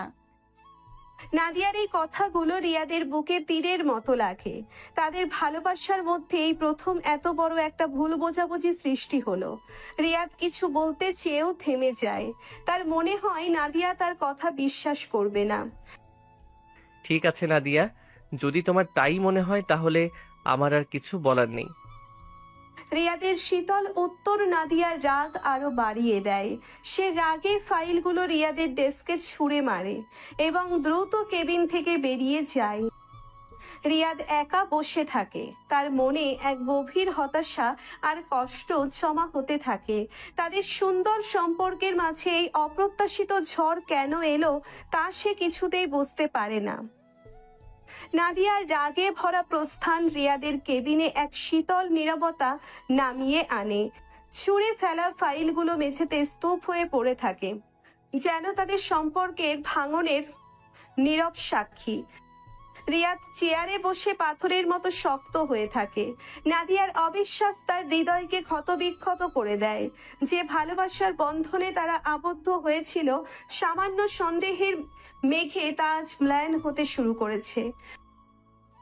C: নাদিয়ার এই কথাগুলো রিয়াদের বুকে তীরের মতো লাগে। তাদের ভালোবাসার মধ্যে এই প্রথম এত বড় একটা ভুল বোঝাবুঝি সৃষ্টি হলো। রিয়াদ কিছু বলতে চেয়েও থেমে যায়। তার মনে হয় নাদিয়া তার কথা বিশ্বাস করবে না।
B: ঠিক আছে নাদিয়া, যদি তোমার তাই মনে হয় তাহলে আমার আর কিছু বলার নেই।
C: রিয়াদের শীতল উত্তর নাদিয়ার রাগ আরো বাড়িয়ে দেয়। সে রাগে ফাইলগুলো রিয়াদের ডেস্কে ছুঁড়ে মারে এবং দ্রুত কেবিন থেকে বেরিয়ে যায়। রিয়াদ একা বসে থাকে, তার মনে এক গভীর হতাশা আর কষ্ট জমা হতে থাকে। তাদের সুন্দর সম্পর্কের মাঝে এই অপ্রত্যাশিত ঝড় কেন এলো তা সে কিছুতেই বুঝতে পারে না। নাদিয়ার রাগে ভরা প্রস্থান রিয়াদের কেবিনে এক শীতল নীরবতা নামিয়ে আনে। ছুঁড়ে ফেলা ফাইলগুলো মেঝেতে স্তূপ হয়ে পড়ে থাকে, যেন তাদের সম্পর্কের ভাঙনের নীরব সাক্ষী। রিয়াদ চেয়ারে বসে পাথরের মতো শক্ত হয়ে থাকে। নাদিয়ার অবিশ্বাস তার হৃদয়কে ক্ষতবিক্ষত করে দেয়। যে ভালোবাসার বন্ধনে তারা আবদ্ধ হয়েছিল, সামান্য সন্দেহের মেঘে তা আজ ম্লান হতে শুরু করেছে।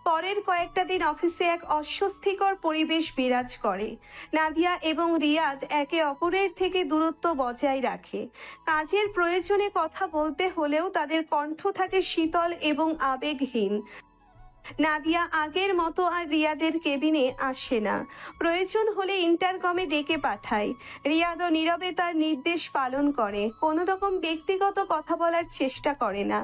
C: পরের কয়েকটা দিন অফিসে এক অস্বস্তিকর পরিবেশ বিরাজ করে। নাদিয়া এবং রিয়াদ একে অপরের থেকে দূরত্ব বজায় রাখে। কাজের প্রয়োজনে কথা বলতে হলেও তাদের কণ্ঠ থাকে শীতল এবং আবেগহীন। নাদিয়া আগের মতো আর রিয়াদের কেবিনে আসে না। প্রয়োজন হলে ইন্টারকমে ডেকে পাঠায়। রিয়াদও নীরবে তার নির্দেশ পালন করে, কোনো রকম ব্যক্তিগত কথা বলার চেষ্টা করে না।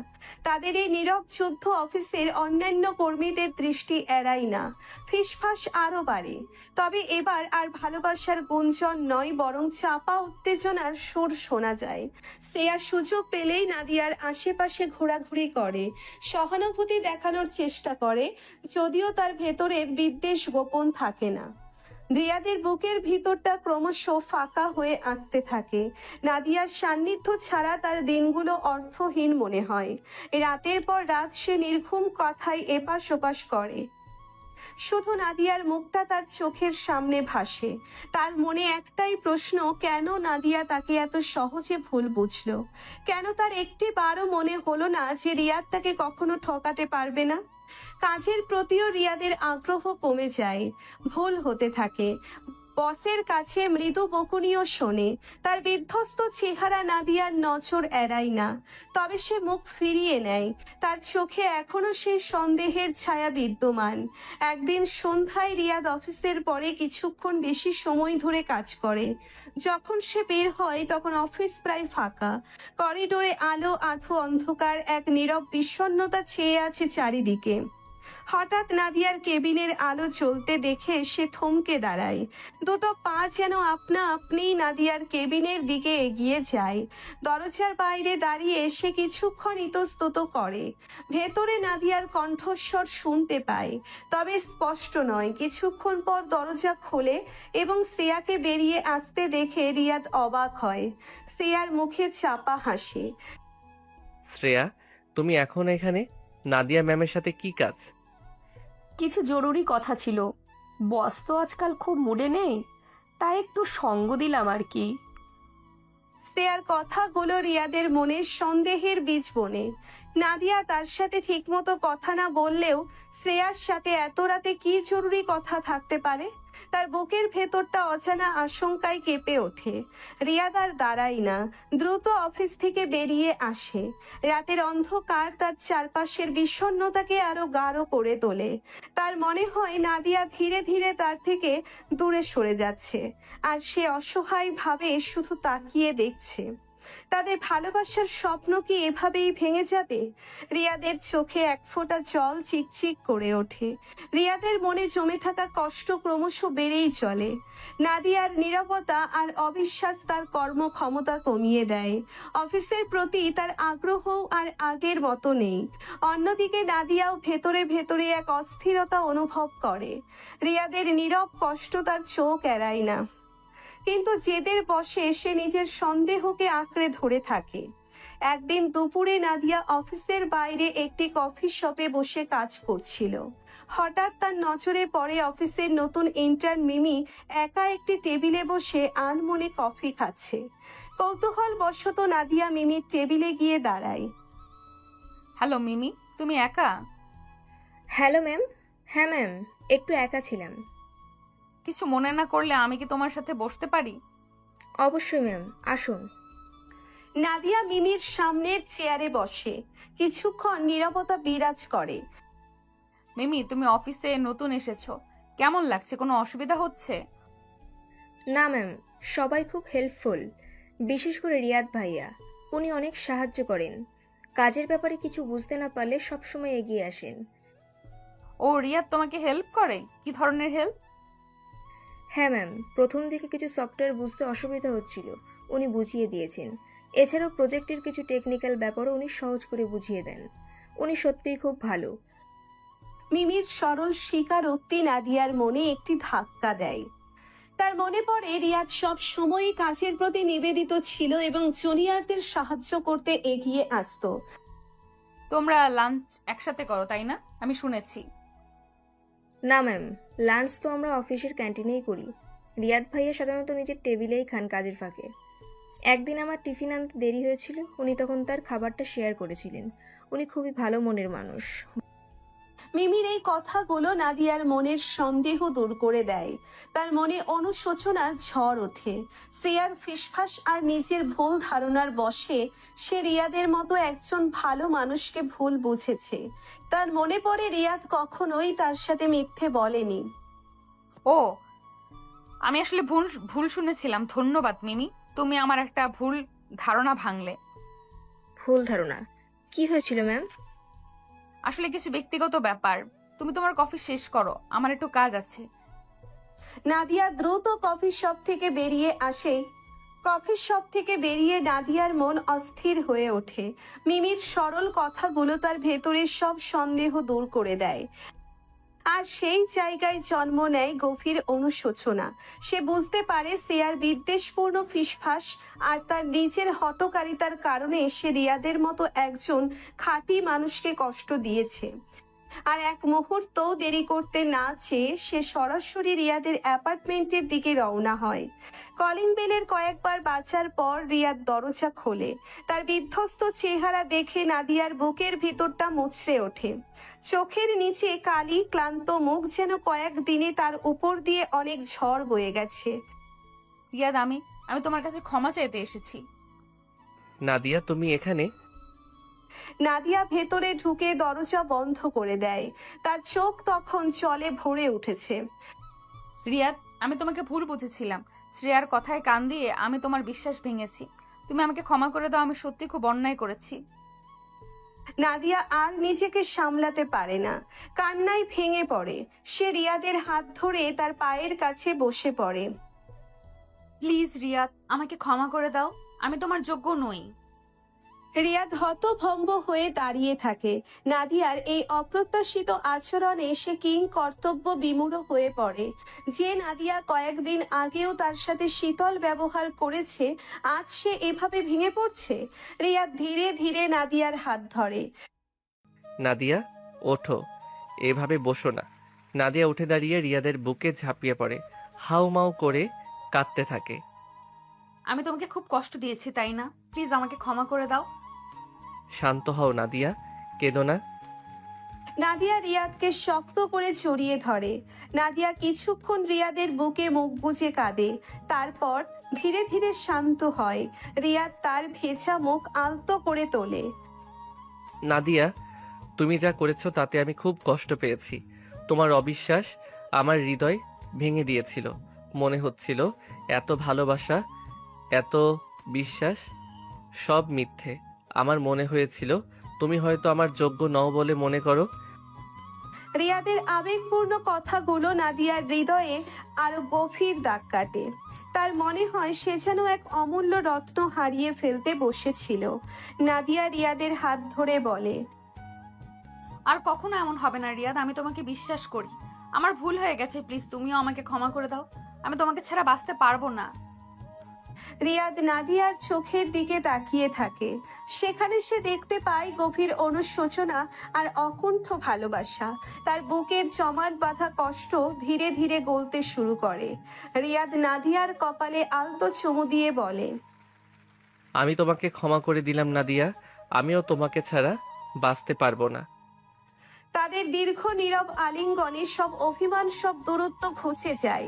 C: তাদের এই নীরব যুদ্ধ অফিসের অন্যান্য কর্মীদের দৃষ্টি এড়ায় না। ফিসফাস আরো বাড়ে। তবে এবার আর ভালোবাসার গুঞ্জন নয়, বরং চাপা উত্তেজনার সুর শোনা যায়। শ্রেয়া সুযোগ পেলেই নাদিয়ার আশেপাশে ঘোরাঘুরি করে, সহানুভূতি দেখানোর চেষ্টা করে, যদিও তার ভেতরের বিদ্বেষ গোপন থাকে না। রিয়াদের বুকের ভিতরটা ক্রমশ ফাঁকা হয়ে আসতে থাকে। নাদিয়ার সান্নিধ্য ছাড়া তার দিনগুলো অর্থহীন মনে হয়। রাতের পর রাত সে নির্ঘুম কথায় এপাশ ওপাশ করে। শুধু নাদিয়ার মুখটা তার চোখের সামনে ভাসে। তার মনে একটাই প্রশ্ন, কেন নাদিয়া তাকে এত সহজে ভুল বুঝলো? কেন তার একটি বারও মনে হলো না যে রিয়াদ তাকে কখনো ঠকাতে পারবে না? কাজের প্রতিও রিয়াদের আগ্রহ কমে যায়, ভুল হতে থাকে। বসের কাছে মৃদু বকুনিও শোনে। তার বিধ্বস্ত চেহারা নাদিয়ার নজর এড়ায় না, তবে সে মুখ ফিরিয়ে নেয়। তার চোখে এখনো সেই সন্দেহের ছায়া বিদ্যমান। একদিন সন্ধ্যায় রিয়াদ অফিসের পরে কিছুক্ষণ বেশি সময় ধরে কাজ করে। যখন সে বের হয় তখন অফিস প্রায় ফাঁকা। করিডোরে আলো আধো অন্ধকার, এক নীরব বিষণ্ণতা ছেয়ে আছে চারিদিকে। হঠাৎ নাদিয়ার কেবিনের আলো জ্বলতে দেখে সে থমকে দাঁড়ায়। দুটো পা যেন আপনা আপনি নাদিয়ার কেবিনের দিকে এগিয়ে যায়। দরজার বাইরে দাঁড়িয়ে সে কিছুক্ষণ ইতস্তত করে। ভেতরে নাদিয়ার কণ্ঠস্বর শুনতে পায়, তবে স্পষ্ট নয়। কিছুক্ষণ পর দরজা খোলে এবং শ্রেয়াকে বেরিয়ে আসতে দেখে রিয়াদ অবাক হয়। শ্রেয়ার মুখে চাপা হাসি।
B: শ্রেয়া, তুমি এখন এখানে? নাদিয়া ম্যামের সাথে কি কাজ?
F: কিছু জরুরি কথা ছিল। বস তো আজকাল খুব মুডে নেই, তাই একটু সঙ্গ দিলাম আর কি।
C: শ্রেয়ার কথাগুলো রিয়াদের মনে সন্দেহের বীজ বনে। নাদিয়া তার সাথে ঠিকমতো কথা না বললেও শ্রেয়ার সাথে এত রাতে কি জরুরি কথা থাকতে পারে? তার বুকের ভেতরটা অজানা আশঙ্কায় কেঁপে ওঠে। রিয়াদ আর দাঁড়ায় না, দ্রুত অফিস থেকে বেরিয়ে আসে। রাতের অন্ধকার তার চারপাশের বিষণ্ণতাকে আরো গাঢ় করে তোলে। তার মনে হয় নাদিয়া ধীরে ধীরে তার থেকে দূরে সরে যাচ্ছে, আর সে অসহায় ভাবে শুধু তাকিয়ে দেখছে। তাদের ভালোবাসার স্বপ্ন কি এভাবেই ভেঙে যাবে? রিয়াদের চোখে এক ফোঁটা জল চিকচিক করে ওঠে। রিয়াদের মনে জমে থাকা কষ্ট ক্রমশ বেড়েই চলে। নাদিয়ার নীরবতা আর অবিশ্বাস তার কর্মক্ষমতা কমিয়ে দেয়। অফিসের প্রতি তার আগ্রহ আর আগের মতো নেই। অন্যদিকে নাদিয়াও ভেতরে ভেতরে এক অস্থিরতা অনুভব করে। রিয়াদের নীরব কষ্ট তার চোখ এড়ায় না, কিন্তু জেদের বশে সে নিজের সন্দেহকে আঁকড়ে ধরে থাকে। একদিন দুপুরে নাদিয়া অফিসের বাইরে একটি কফি শপে বসে কাজ করছিল। হঠাৎ তার নজরে পড়ে অফিসের নতুন ইন্টার্ন মিমি একা একটি টেবিলে বসে আনমনে কফি খাচ্ছে। কৌতূহলবশত নাদিয়া মিমির টেবিলে গিয়ে দাঁড়ায়।
A: হ্যালো মিমি, তুমি একা?
J: Hello ma'am. হ্যাঁ ম্যাম, একটু একা ছিলাম।
A: কিছু মনে না করলে আমি কি তোমার সাথে বসতে পারি?
J: অবশ্যই ম্যাম, আসুন।
C: নাদিয়া মিমির সামনের চেয়ারে বসে। কিছুক্ষণ নীরবতা বিরাজ করে।
A: মিমি, তুমি অফিসে নতুন এসেছো, কেমন লাগছে? কোনো অসুবিধা হচ্ছে?
J: না ম্যাম, সবাই খুব হেল্পফুল, বিশেষ করে রিয়াদ ভাইয়া। উনি অনেক সাহায্য করেন। কাজের ব্যাপারে কিছু বুঝতে না পারলে সবসময় এগিয়ে আসেন।
A: ও, রিয়াদ তোমাকে হেল্প করে? কি ধরনের হেল্প?
J: হ্যাঁ ম্যাম, প্রথম দিকে কিছু সফটওয়্যার বুঝতে অসুবিধা হচ্ছিল, উনি বুঝিয়ে দিয়েছেন। এছাড়াও প্রজেক্টের কিছু টেকনিক্যাল ব্যাপারও উনি সহজ করে বুঝিয়ে দেন। উনি সত্যিই খুব ভালো।
C: মিমির সরল স্বীকারোক্তি নাদিয়ার মনে একটি ধাক্কা দেয়। তার মনে পড়ে রিয়াদ সব সময়ই কাজের প্রতি নিবেদিত ছিল এবং জুনিয়রদের সাহায্য করতে এগিয়ে আসতো।
A: তোমরা লাঞ্চ একসাথে করো, তাই না? আমি শুনেছি।
J: না ম্যাম, লাঞ্চ তো আমরা অফিসের ক্যান্টিনেই করি। রিয়াদ ভাইয়া সাধারণত নিজের টেবিলেই খান কাজের ফাঁকে। একদিন আমার টিফিন আনতে দেরি হয়েছিল, উনি তখন তার খাবারটা শেয়ার করেছিলেন। উনি খুবই ভালো মনের মানুষ।
C: মিমির এই কথাগুলো নাদিয়ার মনের সন্দেহ দূর করে দেয়। তার মনে অনুশোচনার ঝড় ওঠে। শ্রেয়ার ফিসফাস আর নিজের ভুল ধারণার বশে সে রিয়াদের মতো একজন ভালো মানুষকে ভুল বুঝেছে। তার মনে পড়ে রিয়াদ কখনোই তার সাথে মিথ্যে বলেনি।
A: ও, আমি আসলে ভুল শুনেছিলাম। ধন্যবাদ মিমি, তুমি আমার একটা ভুল ধারণা ভাঙলে।
J: ভুল ধারণা? কি হয়েছিল ম্যাম?
A: আসলে কিছু ব্যক্তিগত ব্যাপার। তুমি তোমার কফি শেষ করো, আমার একটু কাজ আছে।
C: নাদিয়া দ্রুত কফি শপ থেকে বেরিয়ে আসে। কফি শপ থেকে বেরিয়ে নাদিয়ার মন অস্থির হয়ে ওঠে। মিমির সরল কথাগুলো তার ভেতরের সব সন্দেহ দূর করে দেয়। আর সেই জায়গায় জন্ম নেয় গভীর অনুশোচনা। সে বুঝতে পারে শ্রেয়ার বিদ্বেষপূর্ণ ফিসফাস আর তার নিজের হঠকারিতার কারণে সে রিয়াদের মতো একজন খাঁটি মানুষকে কষ্ট দিয়েছে। আর এক মুহূর্ত দেরি করতে না চেয়ে সে সরাসরি রিয়াদের অ্যাপার্টমেন্টের দিকে রওনা হয়। কলিং বেলের কয়েকবার বাজার পর রিয়াদ দরজা খোলে। তার বিধ্বস্ত চেহারা দেখে নাদিয়ার বুকের ভিতরটা মুচড়ে ওঠে। চোখের নিচে কালি ক্লান্ত মুখ, যেন কয়েকদিনে তার উপর দিয়ে অনেক ঝড় বয়ে গেছে।
A: রিয়াদ, আমি তোমার কাছে ক্ষমা চাইতে এসেছি।
B: নাদিয়া, তুমি এখানে?
C: নাদিয়া ভেতরে ঢুকে দরজা বন্ধ করে দেয়। তার চোখ তখন জলে ভরে উঠেছে।
A: রিয়াদ, আমি তোমাকে ভুল বুঝেছিলাম। শ্রেয়ার কথায় কান দিয়ে আমি তোমার বিশ্বাস ভেঙেছি। তুমি আমাকে ক্ষমা করে দাও, আমি সত্যি খুব অন্যায় করেছি।
C: নাদিয়া আর নিজেকে সামলাতে পারে না, কান্নায় ভেঙে পড়ে। সে রিয়াদের হাত ধরে তার পায়ের কাছে বসে পড়ে।
A: প্লিজ রিয়াদ, আমাকে ক্ষমা করে দাও, আমি তোমার যোগ্য নই।
C: রিয়াদ হতভম্ব হয়ে দাঁড়িয়ে থাকে। নাদিয়ার এই অপ্রত্যাশিত আচরণে সে কিং কর্তব্য বিমূঢ় হয়ে পড়ে। যে নাদিয়া কয়েকদিন আগেও তার সাথে শীতল ব্যবহার করেছে, আজ সে এভাবে ভেঙে পড়ছে। রিয়াদ ধীরে ধীরে নাদিয়ার হাত ধরে।
B: নাদিয়া, ওঠো, এভাবে বসো না। নাদিয়া উঠে দাঁড়িয়ে রিয়াদের বুকে ঝাঁপিয়ে পড়ে, হাউমাউ করে কাঁদতে থাকে।
A: আমি তোমাকে খুব কষ্ট দিয়েছি, তাই না? প্লিজ আমাকে ক্ষমা করে দাও।
B: শান্ত হও নাদিয়া, কেঁদো না।
C: নাদিয়া রিয়াদকে শক্ত করে জড়িয়ে ধরে। নাদিয়া কিছুক্ষণ রিয়াদের বুকে মুখ গুজে কাঁদে, তারপর ধীরে ধীরে শান্ত হয়। রিয়াদ তার ভেজা মুখ আলতো করে তোলে।
B: নাদিয়া, তুমি যা করেছো তাতে আমি খুব কষ্ট পেয়েছি। তোমার অবিশ্বাস আমার হৃদয় ভেঙে দিয়েছিল। মনে হচ্ছিল এত ভালোবাসা, এত বিশ্বাস সব মিথ্যে। আমার মনে হয়েছিল তুমি হয়তো আমার যোগ্য নও বলে মনে করো।
C: রিয়াদের আবেগপূর্ণ কথাগুলো নাদিয়ার হৃদয়ে আরো গভীর দাগ কাটে। তার মনে হয় সে যেন এক অমূল্য রত্ন হারিয়ে ফেলতে বসেছিল। নাদিয়া রিয়াদের হাত ধরে বলে,
A: আর কখনো এমন হবে না রিয়াদ, আমি তোমাকে বিশ্বাস করি। আমার ভুল হয়ে গেছে, প্লিজ তুমিও আমাকে ক্ষমা করে দাও। আমি তোমাকে ছাড়া বাঁচতে পারবো না।
C: রিয়াদ নাদিয়ার চোখের দিকে তাকিয়ে থাকে। সেখানে সে দেখতে পায় গভীর অনুশোচনা আর অকুণ্ঠ ভালোবাসা। তার বুকের জমাট বাঁধা কষ্ট ধীরে ধীরে গলতে শুরু করে। রিয়াদ নাদিয়ার কপালে আলতো চুমু দিয়ে বলে,
B: আমি তোমাকে ক্ষমা করে দিলাম নাদিয়া, আমিও তোমাকে ছাড়া বাঁচতে পারবো না।
C: তাদের দীর্ঘ নীরব আলিঙ্গনে সব অভিমান, সব দূরত্ব ঘুচে যায়।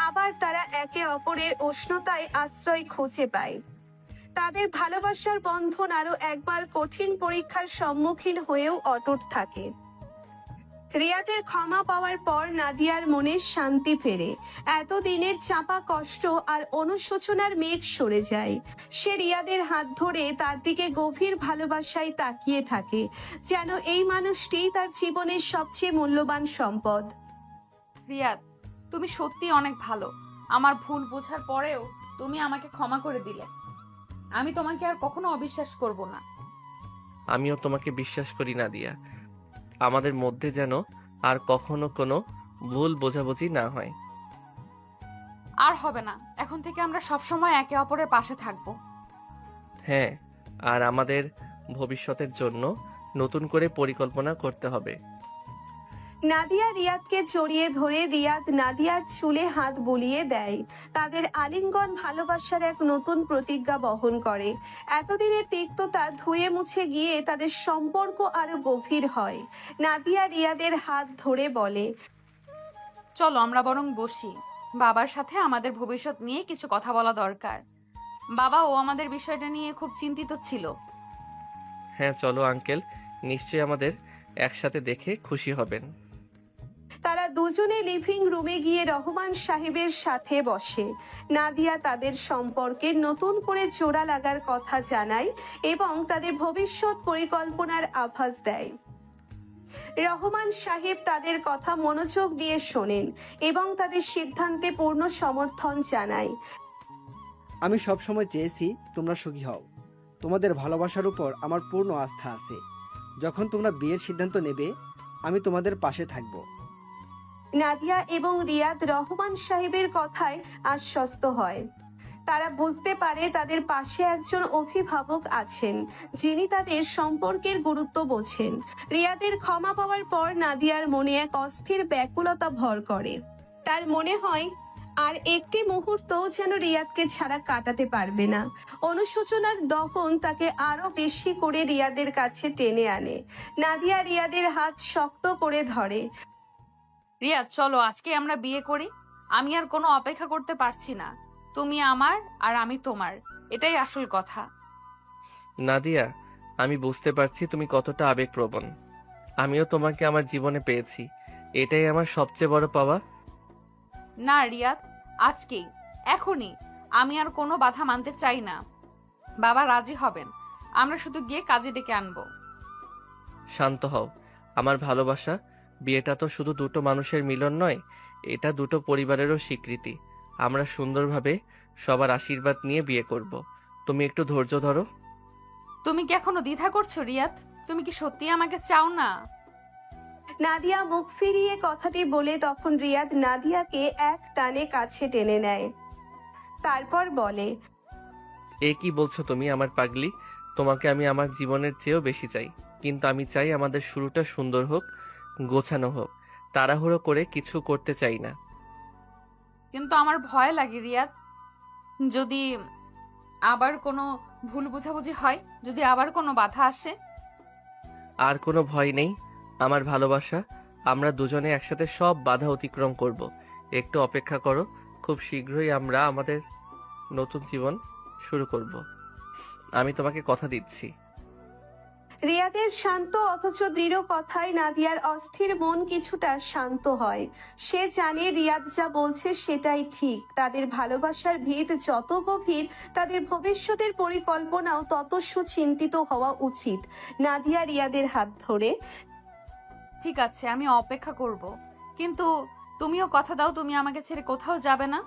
C: আবার তারা একে অপরের উষ্ণতায় আশ্রয় খুঁজে পায়। তাদের ভালোবাসার বন্ধন আরো একবার কঠিন পরীক্ষার সম্মুখীন হয়েও অটুট থাকে। রিয়াদের ক্ষমা পাওয়ার পর নাদিয়ার মনে শান্তি ফেরে। এতদিনের চাপা কষ্ট আর অনুশোচনার মেঘ সরে যায়। সে রিয়াদের হাত ধরে তার দিকে গভীর ভালোবাসায় তাকিয়ে থাকে, যেন এই মানুষটি তার জীবনের সবচেয়ে মূল্যবান সম্পদ।
A: রিয়াদ, তুমি সত্যি অনেক ভালো। আমার ভুল বোঝার পরেও তুমি আমাকে ক্ষমা করে দিলে। আমি তোমাকে আর কখনো অবিশ্বাস করব না।
B: আমিও তোমাকে বিশ্বাস করি নাদিয়া। আমাদের মধ্যে যেন আর কখনো কোনো ভুল বোঝাবুঝি না হয়।
A: আর হবে না, এখন থেকে আমরা সবসময় একে অপরের পাশে থাকবো।
B: হ্যাঁ, আর আমাদের ভবিষ্যতের জন্য নতুন করে পরিকল্পনা করতে হবে।
C: নাদিয়া রিয়াদকে জড়িয়ে ধরে রিয়াদ নাদিয়ার চুলে হাত বুলিয়ে দেয়। তাদের আলিঙ্গন ভালোবাসার এক নতুন প্রতিজ্ঞা বহন করে। এতদিনের তিক্ততা ধুয়ে মুছে গিয়ে তাদের সম্পর্ক আরো গভীর হয়। নাদিয়া রিয়াদের হাত ধরে বলে,
A: চলো আমরা বরং বসি। বাবার সাথে আমাদের ভবিষ্যৎ নিয়ে কিছু কথা বলা দরকার। বাবাও আমাদের বিষয়টা নিয়ে খুব চিন্তিত ছিল।
B: হ্যাঁ চলো আঙ্কেল, নিশ্চয়ই আমাদের একসাথে দেখে খুশি হবেন।
C: তারা দুজনে লিভিং রুমে গিয়ে রহমান সাহেবের সাথে বসে। নাদিয়া তাদের সম্পর্কে নতুন করে জোড়া লাগার কথা জানায় এবং তাদের ভবিষ্যৎ পরিকল্পনার আভাস দেয়। রহমান সাহেব তাদের কথা মনোযোগ দিয়ে শোনেন এবং তাদের সিদ্ধান্তে পূর্ণ সমর্থন জানায়।
I: আমি সবসময় চেয়েছি তোমরা সুখী হও। তোমাদের ভালোবাসার উপর আমার পূর্ণ আস্থা আছে। যখন তোমরা বিয়ের সিদ্ধান্ত নেবে, আমি তোমাদের পাশে থাকব।
C: নাদিয়া এবং রিয়াদ রহমান সাহেবের কথায় আশ্বস্ত হয়। তারা বুঝতে পারে তাদের পাশে একজন অভিভাবক আছেন যিনি তাদের সম্পর্কের গুরুত্ব বোঝেন। রিয়াদের ক্ষমা পাওয়ার পর নাদিয়ার মনে এক অস্থির ব্যাকুলতা ভর করে। তার মনে হয় আর একটি মুহূর্তও যেন রিয়াদকে ছাড়া কাটাতে পারবে না। অনুশোচনার দহন তাকে আরো বেশি করে রিয়াদের কাছে টেনে আনে। নাদিয়া রিয়াদের হাত শক্ত করে ধরে।
A: রিয়াদ, চলো আজকে আমরা বিয়ে করি। আমি আর কোনো অপেক্ষা করতে পারছি না। তুমি আমার আর আমি তোমার, এটাই আসল কথা।
B: নাদিয়া, আমি বুঝতে পারছি তুমি কতটা আবেগপ্রবণ। আমিও তোমাকে আমার জীবনে পেয়েছি, এটাই আমার সবচেয়ে বড় পাওয়া।
A: না রিয়াদ, আজকেই, এখনই। আমি আর কোনো বাধা মানতে চাই না। বাবা রাজি হবেন, আমরা শুধু গিয়ে কাজে ডেকে আনবো।
B: শান্ত হও আমার ভালোবাসা। বিয়েটা তো শুধু দুটো মানুষের মিলন নয়, এটা দুটো পরিবারেরও স্বীকৃতি। আমরা সুন্দরভাবে সবার আশীর্বাদ নিয়ে বিয়ে করব। তুমি একটু ধৈর্য ধরো।
A: তুমি কি এখনো দ্বিধা করছো রিয়াদ? তুমি কি সত্যি আমাকে চাও না?
C: নাদিয়া মুখ ফিরিয়ে কথাটি বলে তখন রিয়াদ নাদিয়াকে এক টানে কাছে টেনে নেয়। তারপর বলে,
B: এ কি বলছো তুমি আমার পাগলি? তোমাকে আমি আমার জীবনের চেয়েও বেশি চাই, কিন্তু আমি চাই আমাদের শুরুটা সুন্দর হোক, গোছানো হোক। তাড়াহুড়ো করে কিছু করতে চাই না।
A: কিন্তু আমার ভয় লাগে রিয়াদ, যদি আবার কোনো ভুল বোঝাবুঝি হয়, যদি আবার কোনো বাধা আসে।
B: আর কোনো ভয় নেই, আমার ভালোবাসা। আমরা দুজনে একসাথে সব বাধা অতিক্রম করব। একটু অপেক্ষা করো, খুব শীঘ্রই আমরা আমাদের নতুন জীবন শুরু করব। আমি তোমাকে কথা দিচ্ছি।
C: রিয়াদের শান্ত অথচ দৃঢ় কথায় নাদিয়ার অস্থির মন কিছুটা শান্ত হয়। সে জানে রিয়াদ যা বলছে সেটাই ঠিক। তাদের ভালোবাসার ভিত যত গভীর, তাদের ভবিষ্যতের পরিকল্পনাও তত সুচিন্তিত হওয়া উচিত। নাদিয়া রিয়াদের হাত ধরে,
A: ঠিক আছে, আমি অপেক্ষা করব, কিন্তু তুমিও কথা দাও তুমি আমাকে ছেড়ে কোথাও যাবে না।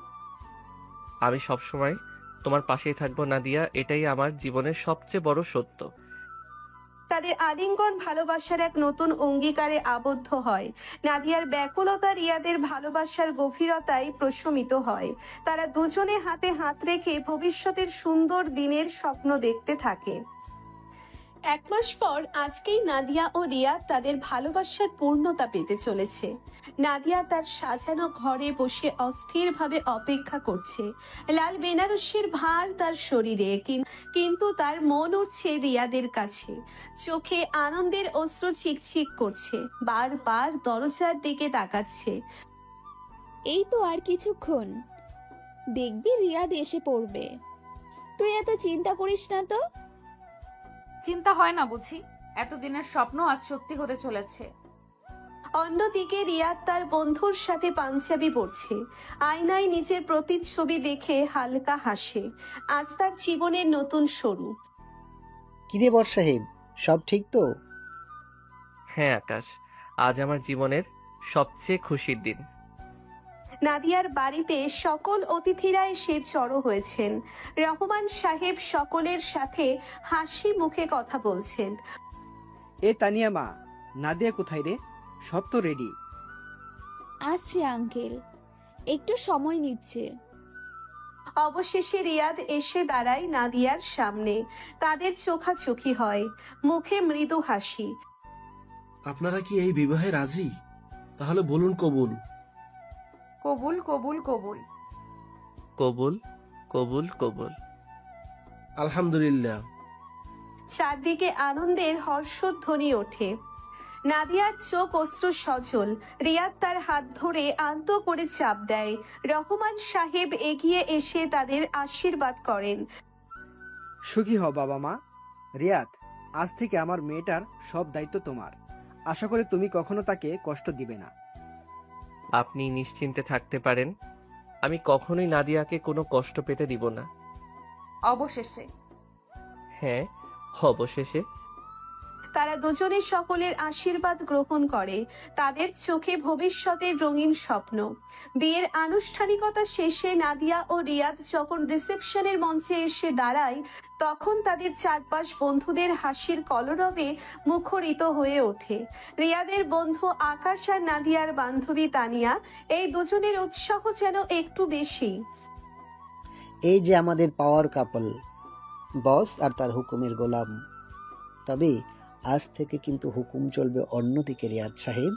B: আমি সবসময় তোমার পাশেই থাকবো নাদিয়া, এটাই আমার জীবনের সবচেয়ে বড় সত্য।
C: তাদের আলিঙ্গন ভালোবাসার এক নতুন অঙ্গীকারে আবদ্ধ হয়। নাদিয়ার ব্যাকুলতা রিয়াদের ভালোবাসার গভীরতায় প্রশমিত হয়। তারা দুজনে হাতে হাত রেখে ভবিষ্যতের সুন্দর দিনের স্বপ্ন দেখতে থাকে। 1 মাস পর আজকেই নাদিয়া ও রিয়াদ তাদের ভালোবাসার পূর্ণতা পেতে চলেছে। নাদিয়া তার সাজানো ঘরে বসে অস্থিরভাবে অপেক্ষা করছে। লাল বেনারসির ভার তার শরীরে, কিন্তু তার মন উঠছে রিয়াদের কাছে। চোখে আনন্দের অশ্রু ছিকছিক করছে, বারবার দরজার দিকে তাকাচ্ছে।
K: এই তো আর কিছুক্ষণ, দেখবি রিয়াদ এসে পড়বে। তুই এত চিন্তা করিস না তো।
A: চিন্তা হয় না বুঝি? এতদিনের স্বপ্ন আজ সত্যি হতে চলেছে।
C: অন্যদিকে রিয়াদ তার বন্ধুর সাথে পাঞ্জাবি পরছে। আয়নায় নিজের প্রতিচ্ছবি দেখে হালকা হাসে। আজ তার জীবনের নতুন শুরু।
L: কিরে বর সাহেব, সব ঠিক তো?
B: হ্যাঁ আকাশ, আজ আমার জীবনের সবচেয়ে খুশির দিন।
C: নাদিয়ার বাড়িতে সকল অতিথিরা এসে জড়ো হয়েছেন। রহমান সাহেব সকলের সাথে হাসি মুখে কথা বলছেন।
I: এ তানিয়া মা, নাদিয়া কোথায় রে? সব তো রেডি।
K: আসছে আঙ্কেল, একটু সময় নিচ্ছে।
C: অবশেষে রিয়াদ এসে দাঁড়ায় নাদিয়ার সামনে। তাদের চোখাচোখি হয়, মুখে মৃদু হাসি।
M: আপনারা কি এই বিবাহে রাজি? তাহলে বলুন কবুল।
A: কবুল কবুল কবুল।
B: কবুল কবুল কবুল।
M: আলহামদুলিল্লাহ।
C: চারদিকে আনন্দের হর্ষধ্বনি ওঠে। নাদিয়ার চোখ অশ্রু সজল। রিয়াদ তার হাত ধরে আলতো করে চাপ দেয়। রহমান সাহেব এগিয়ে এসে তাদের আশীর্বাদ করেন।
I: সুখী হও বাবা মা। রিয়াদ, আজ থেকে আমার মেয়েটার সব দায়িত্ব তোমার। আশা করি তুমি কখনো তাকে কষ্ট দিবে না।
B: আপনি নিশ্চিন্তে থাকতে পারেন, আমি কখনোই নাদিয়াকে কোনো কষ্ট পেতে দিব না।
A: অবশেষে।
B: হ্যাঁ, অবশেষে।
C: তারা দুজনে সকলের আশীর্বাদ গ্রহণ করে। তাদের চোখে ভবিষ্যতের রঙিন স্বপ্ন। বিয়ের আনুষ্ঠানিকতা শেষে নাদিয়া ও রিয়াদ যখন রিসেপশনের মঞ্চে এসে দাঁড়ায়, তখন তাদের চারপাশ বন্ধুদের হাসির কলরবে মুখরিত হয়ে ওঠে। রিয়াদের বন্ধু আকাশ আর নাদিয়ার বান্ধবী তানিয়া, এই দুজনের উৎসাহ যেন একটু বেশি।
L: এই যে আমাদের পাওয়ার কাপল, বস আর তার হুকুমের গোলাম। তবে আজ থেকে কিন্তু হুকুম চলবে অন্যদিকে রিয়াদ সাহেব।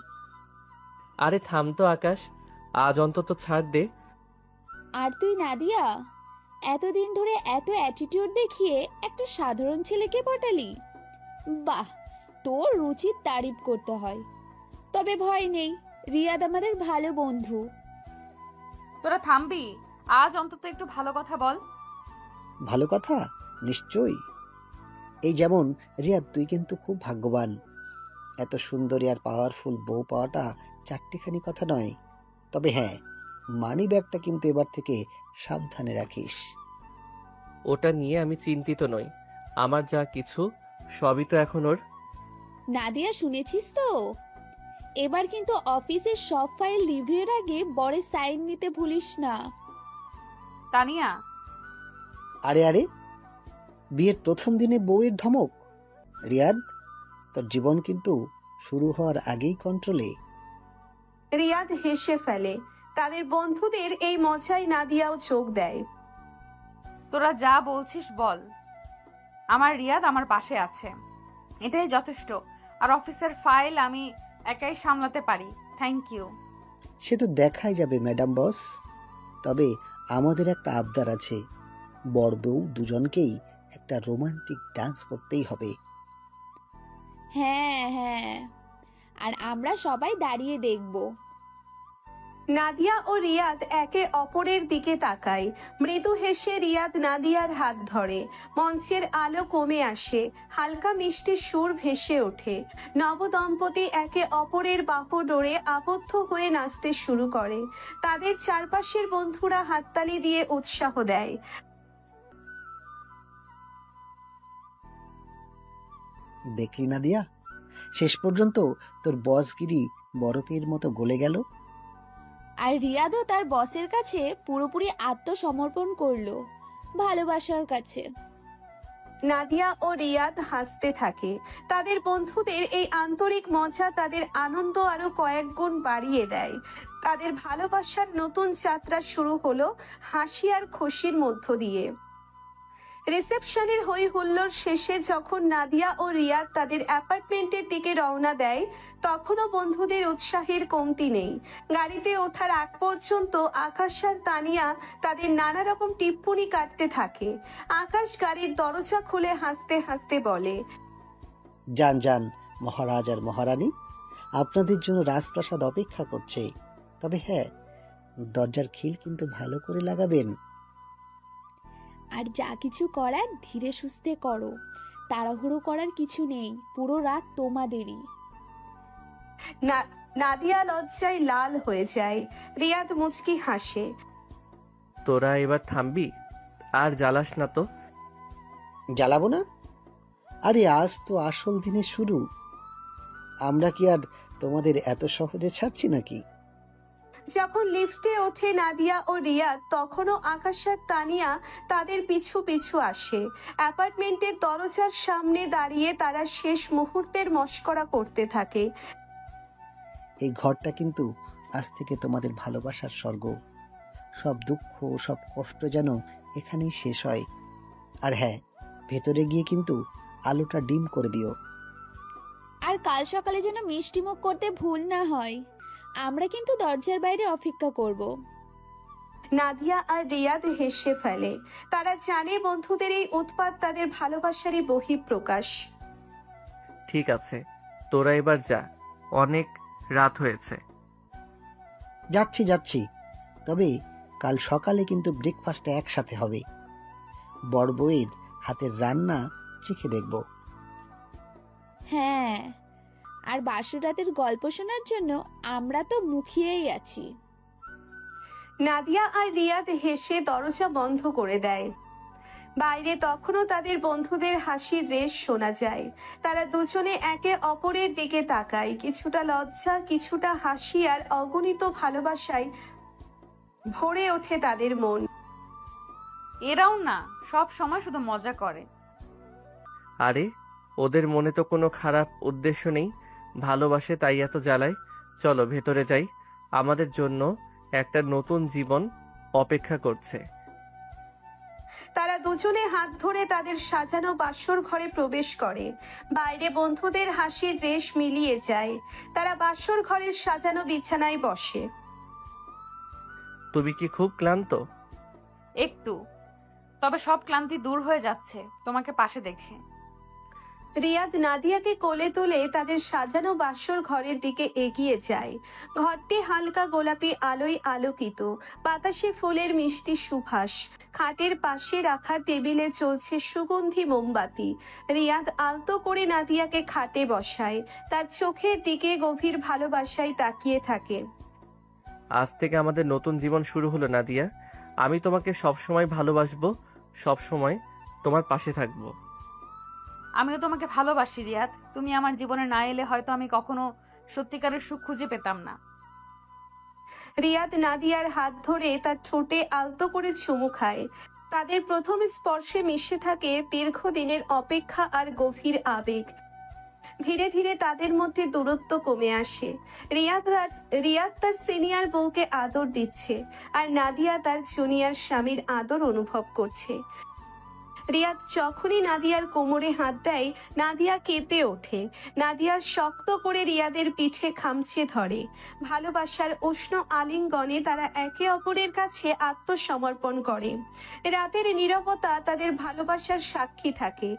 B: আরে থাম তো আকাশ, আজ অন্তত ছাড় দে।
K: আর তুই নাদিয়া, এতদিন ধরে এত অ্যাটিটিউড দেখিয়ে একটা সাধারণ ছেলেকে পটালি। বাহ, তোর রুচির তারিফ করতে হয়। তবে ভয় নেই, রিয়াদ আমাদের ভালো বন্ধু।
A: তোরা থামবি? আজ অন্তত একটু ভালো কথা বল।
L: ভালো কথা? নিশ্চয়ই। এই যেমন রিয়াদ, তুই কিন্তু খুব ভাগ্যবান। এত সুন্দরী আর পাওয়ারফুল বউ পাওয়াটা চারটিখানি কথা নয়। তবে হ্যাঁ, মানি ব্যাগটা কিন্তু এবার থেকে সাবধানে রাখিস।
B: ওটা নিয়ে আমি চিন্তিত নই। আমার যা কিছু সবই তো এখন ওর।
K: নাদিয়া, শুনেছিস তো? এবার কিন্তু অফিসের সব ফাইল রিভিউর আগে বরের সাইন নিতে ভুলিস না।
A: তানিয়া,
L: আরে আরে, বিয়ের প্রথম দিনে বউয়ের ধমক! রিয়াদ, তোর জীবন কিন্তু শুরু হওয়ার আগেই কন্ট্রোলে।
C: রিয়াদ হেসে ফেলে। তাদের বন্ধুদের এই মজায় নাদিয়াও চোখ দেয়।
A: তোরা যা বলছিস বল। আমার রিয়াদ আমার পাশে আছে, এটাই যথেষ্ট। আর অফিসের ফাইল আমি একাই সামলাতে পারি। Thank you.
L: সে তো দেখাই যাবে ম্যাডাম বস। তবে আমাদের একটা আবদার আছে, বর বউ দুজনকেই একটা রোমান্টিক ডান্স করতেই হবে।
K: হ্যাঁ হ্যাঁ, আর আমরা সবাই দাঁড়িয়ে দেখব।
C: নাদিয়া ও রিয়াদ একে অপরের দিকে তাকায়। মৃদু হেসে রিয়াদ নাদিয়ার হাত ধরে। মঞ্চের আলো কমে আসে, হালকা মিষ্টি সুর ভেসে ওঠে। নবদম্পতি একে অপরের বাহু ডোরে আবদ্ধ হয়ে নাচতে শুরু করে। তাদের চারপাশের বন্ধুরা হাততালি দিয়ে উৎসাহ দেয়।
L: দেখলি নাদিয়া, শেষ পর্যন্ত তোর বসগিরি বরফের মতো গলে গেল।
K: আর রিয়াদও তার বসের কাছে পুরোপুরি আত্মসমর্পণ করলো, ভালোবাসার কাছে।
C: নাদিয়া ও রিয়াদ হাসতে থাকে। তাদের বন্ধুদের এই আন্তরিক মজা তাদের আনন্দ আরো কয়েক গুণ বাড়িয়ে দেয়। তাদের ভালোবাসার নতুন যাত্রা শুরু হলো হাসি আর খুশির মধ্য দিয়ে। রিসেপশনের হই হুল্লোড় শেষে যখন নাদিয়া ও রিয়াদ তাদের অ্যাপার্টমেন্টের দিকে রওনা দেয়, তখনও বন্ধুদের উৎসাহের কমতি নেই। গাড়িতে ওঠার আগ পর্যন্ত আকাশ আর তানিয়া তাদের নানা রকম টিপ্পনি কাটতে থাকে। আকাশ গাড়ির দরজা খুলে হাসতে হাসতে বলে,
L: যান যান মহারাজ আর মহারানী, আপনাদের জন্য রাজপ্রাসাদ অপেক্ষা করছে। তবে হ্যাঁ, দরজার খিল কিন্তু ভালো করে লাগাবেন।
K: আর যা কিছু করার ধীরে সুস্থে করো, তাড়াহুড়ো করার কিছু নেই, পুরো রাত তোমাদেরই।
C: নাদিয়া লজ্জায় লাল হয়ে যায়। রিয়াদ মুচকি হাসে।
B: তোরা এবার থামবি? আর জ্বালাস না তো।
L: জ্বালাবো না? আরে আজ তো আসল দিনের শুরু। আমরা কি আর তোমাদের এত সহজে ছাড়ছি নাকি?
C: যখন লিফটে ওঠে নাদিয়া ও রিয়াদ, তখনও আকাশ আর তানিয়া তাদের পিছু পিছু আসে। অ্যাপার্টমেন্টের দরজার সামনে দাঁড়িয়ে তারা শেষ মুহূর্তের মশকরা করতে থাকে।
L: এই ঘরটা কিন্তু আজ থেকে তোমাদের ভালোবাসার স্বর্গ। সব দুঃখ, সব কষ্ট যেন এখানেই শেষ হয়। আর হ্যাঁ, ভেতরে গিয়ে কিন্তু আলোটা ডিম করে দিও।
K: আর কাল সকালে যেন মিষ্টিমুখ করতে ভুল না হয়। আমরা কিন্তু দরজার বাইরে অপেক্ষা করব।
C: নাদিয়া আর রিয়াদ হেসে ফেলে। তারা জানে বন্ধুদের এই উৎপাত তাদের ভালোবাসারই বহিঃপ্রকাশ।
B: ঠিক আছে, তোরা এবার যা, অনেক রাত হয়েছে।
L: যাচ্ছি যাচ্ছি, তবে কাল সকালে কিন্তু ব্রেকফাস্টটা একসাথে হবে। বড় বউয়ের হাতের রান্না চেখে দেখব।
K: হ্যাঁ, আর বাসুরাতের গল্প শোনার জন্য আমরা তো মুখিয়েই আছি।
C: নাদিয়া আর রিয়াদ হেসে দরজা বন্ধ করে দেয়। বাইরে তখনও তাদের বন্ধুদের হাসির রেশ শোনা যায়। তারা দুজনে একে অপরের দিকে তাকায়, কিছুটা লজ্জা, কিছুটা হাসি আর অগণিত ভালোবাসায় ভরে ওঠে তাদের মন।
A: এরাও না সব সময় শুধু মজা করে।
B: আরে ওদের মনে তো কোনো খারাপ উদ্দেশ্য নেই, ভালোবাসে তাই এত জ্বালায়। চলো ভেতরে যাই, আমাদের জন্য একটা নতুন জীবন অপেক্ষা করছে।
C: তারা দুজনে হাত ধরে তাদের সাজানো বাসর ঘরে প্রবেশ করে। বাইরে বন্ধুদের হাসির রেশ মিলিয়ে যায়। তারা বাসর ঘরের সাজানো বিছানায় বসে।
B: তুমি কি খুব ক্লান্ত?
A: একটু, তবে সব ক্লান্তি দূর হয়ে যাচ্ছে তোমাকে পাশে দেখে।
C: রিয়াদ নাদিয়াকে কোলে তুলে তাদের সাজানো বাসর ঘরের দিকে এগিয়ে যায়। ঘরটি হালকা গোলাপি আলোয় আলোকিত, বাতাসে ফুলের মিষ্টি সুবাস। খাটের পাশে রাখা টেবিলে চলছে সুগন্ধি মোমবাতি। রিয়াদ আলতো করে নাদিয়াকে খাটে বসায়, তার চোখের দিকে গভীর ভালোবাসায় তাকিয়ে থাকে।
B: আজ থেকে আমাদের নতুন জীবন শুরু হলো নাদিয়া। আমি তোমাকে সবসময় ভালোবাসবো, সবসময় তোমার পাশে থাকবো।
A: আমিও তোমাকে ভালোবাসি রিয়াদ। তুমি আমার জীবনে না এলে হয়তো আমি কখনো সত্যিকারের সুখ খুঁজে পেতাম না।
C: রিয়াদ নাদিয়ার হাত ধরে তার ঠোঁটে আলতো করে চুমু খায়। তাদের প্রথম স্পর্শে মিশে থাকে দীর্ঘদিনের অপেক্ষা আর গভীর আবেগ। ধীরে ধীরে তাদের মধ্যে দূরত্ব কমে আসে। রিয়াদ তার সিনিয়র বউকে আদর দিচ্ছে, আর নাদিয়া তার জুনিয়র স্বামীর আদর অনুভব করছে। রিয়াদ যখনই নাদিয়ার কোমরে হাত দেয়, নাদিয়া কেঁপে ওঠে। নাদিয়া শক্ত করে রিয়াদের পিঠে খামচে ধরে। ভালোবাসার উষ্ণ আলিঙ্গনে তারা একে অপরের কাছে আত্মসমর্পণ করে। রাতের নীরবতা তাদের ভালোবাসার সাক্ষী থাকে।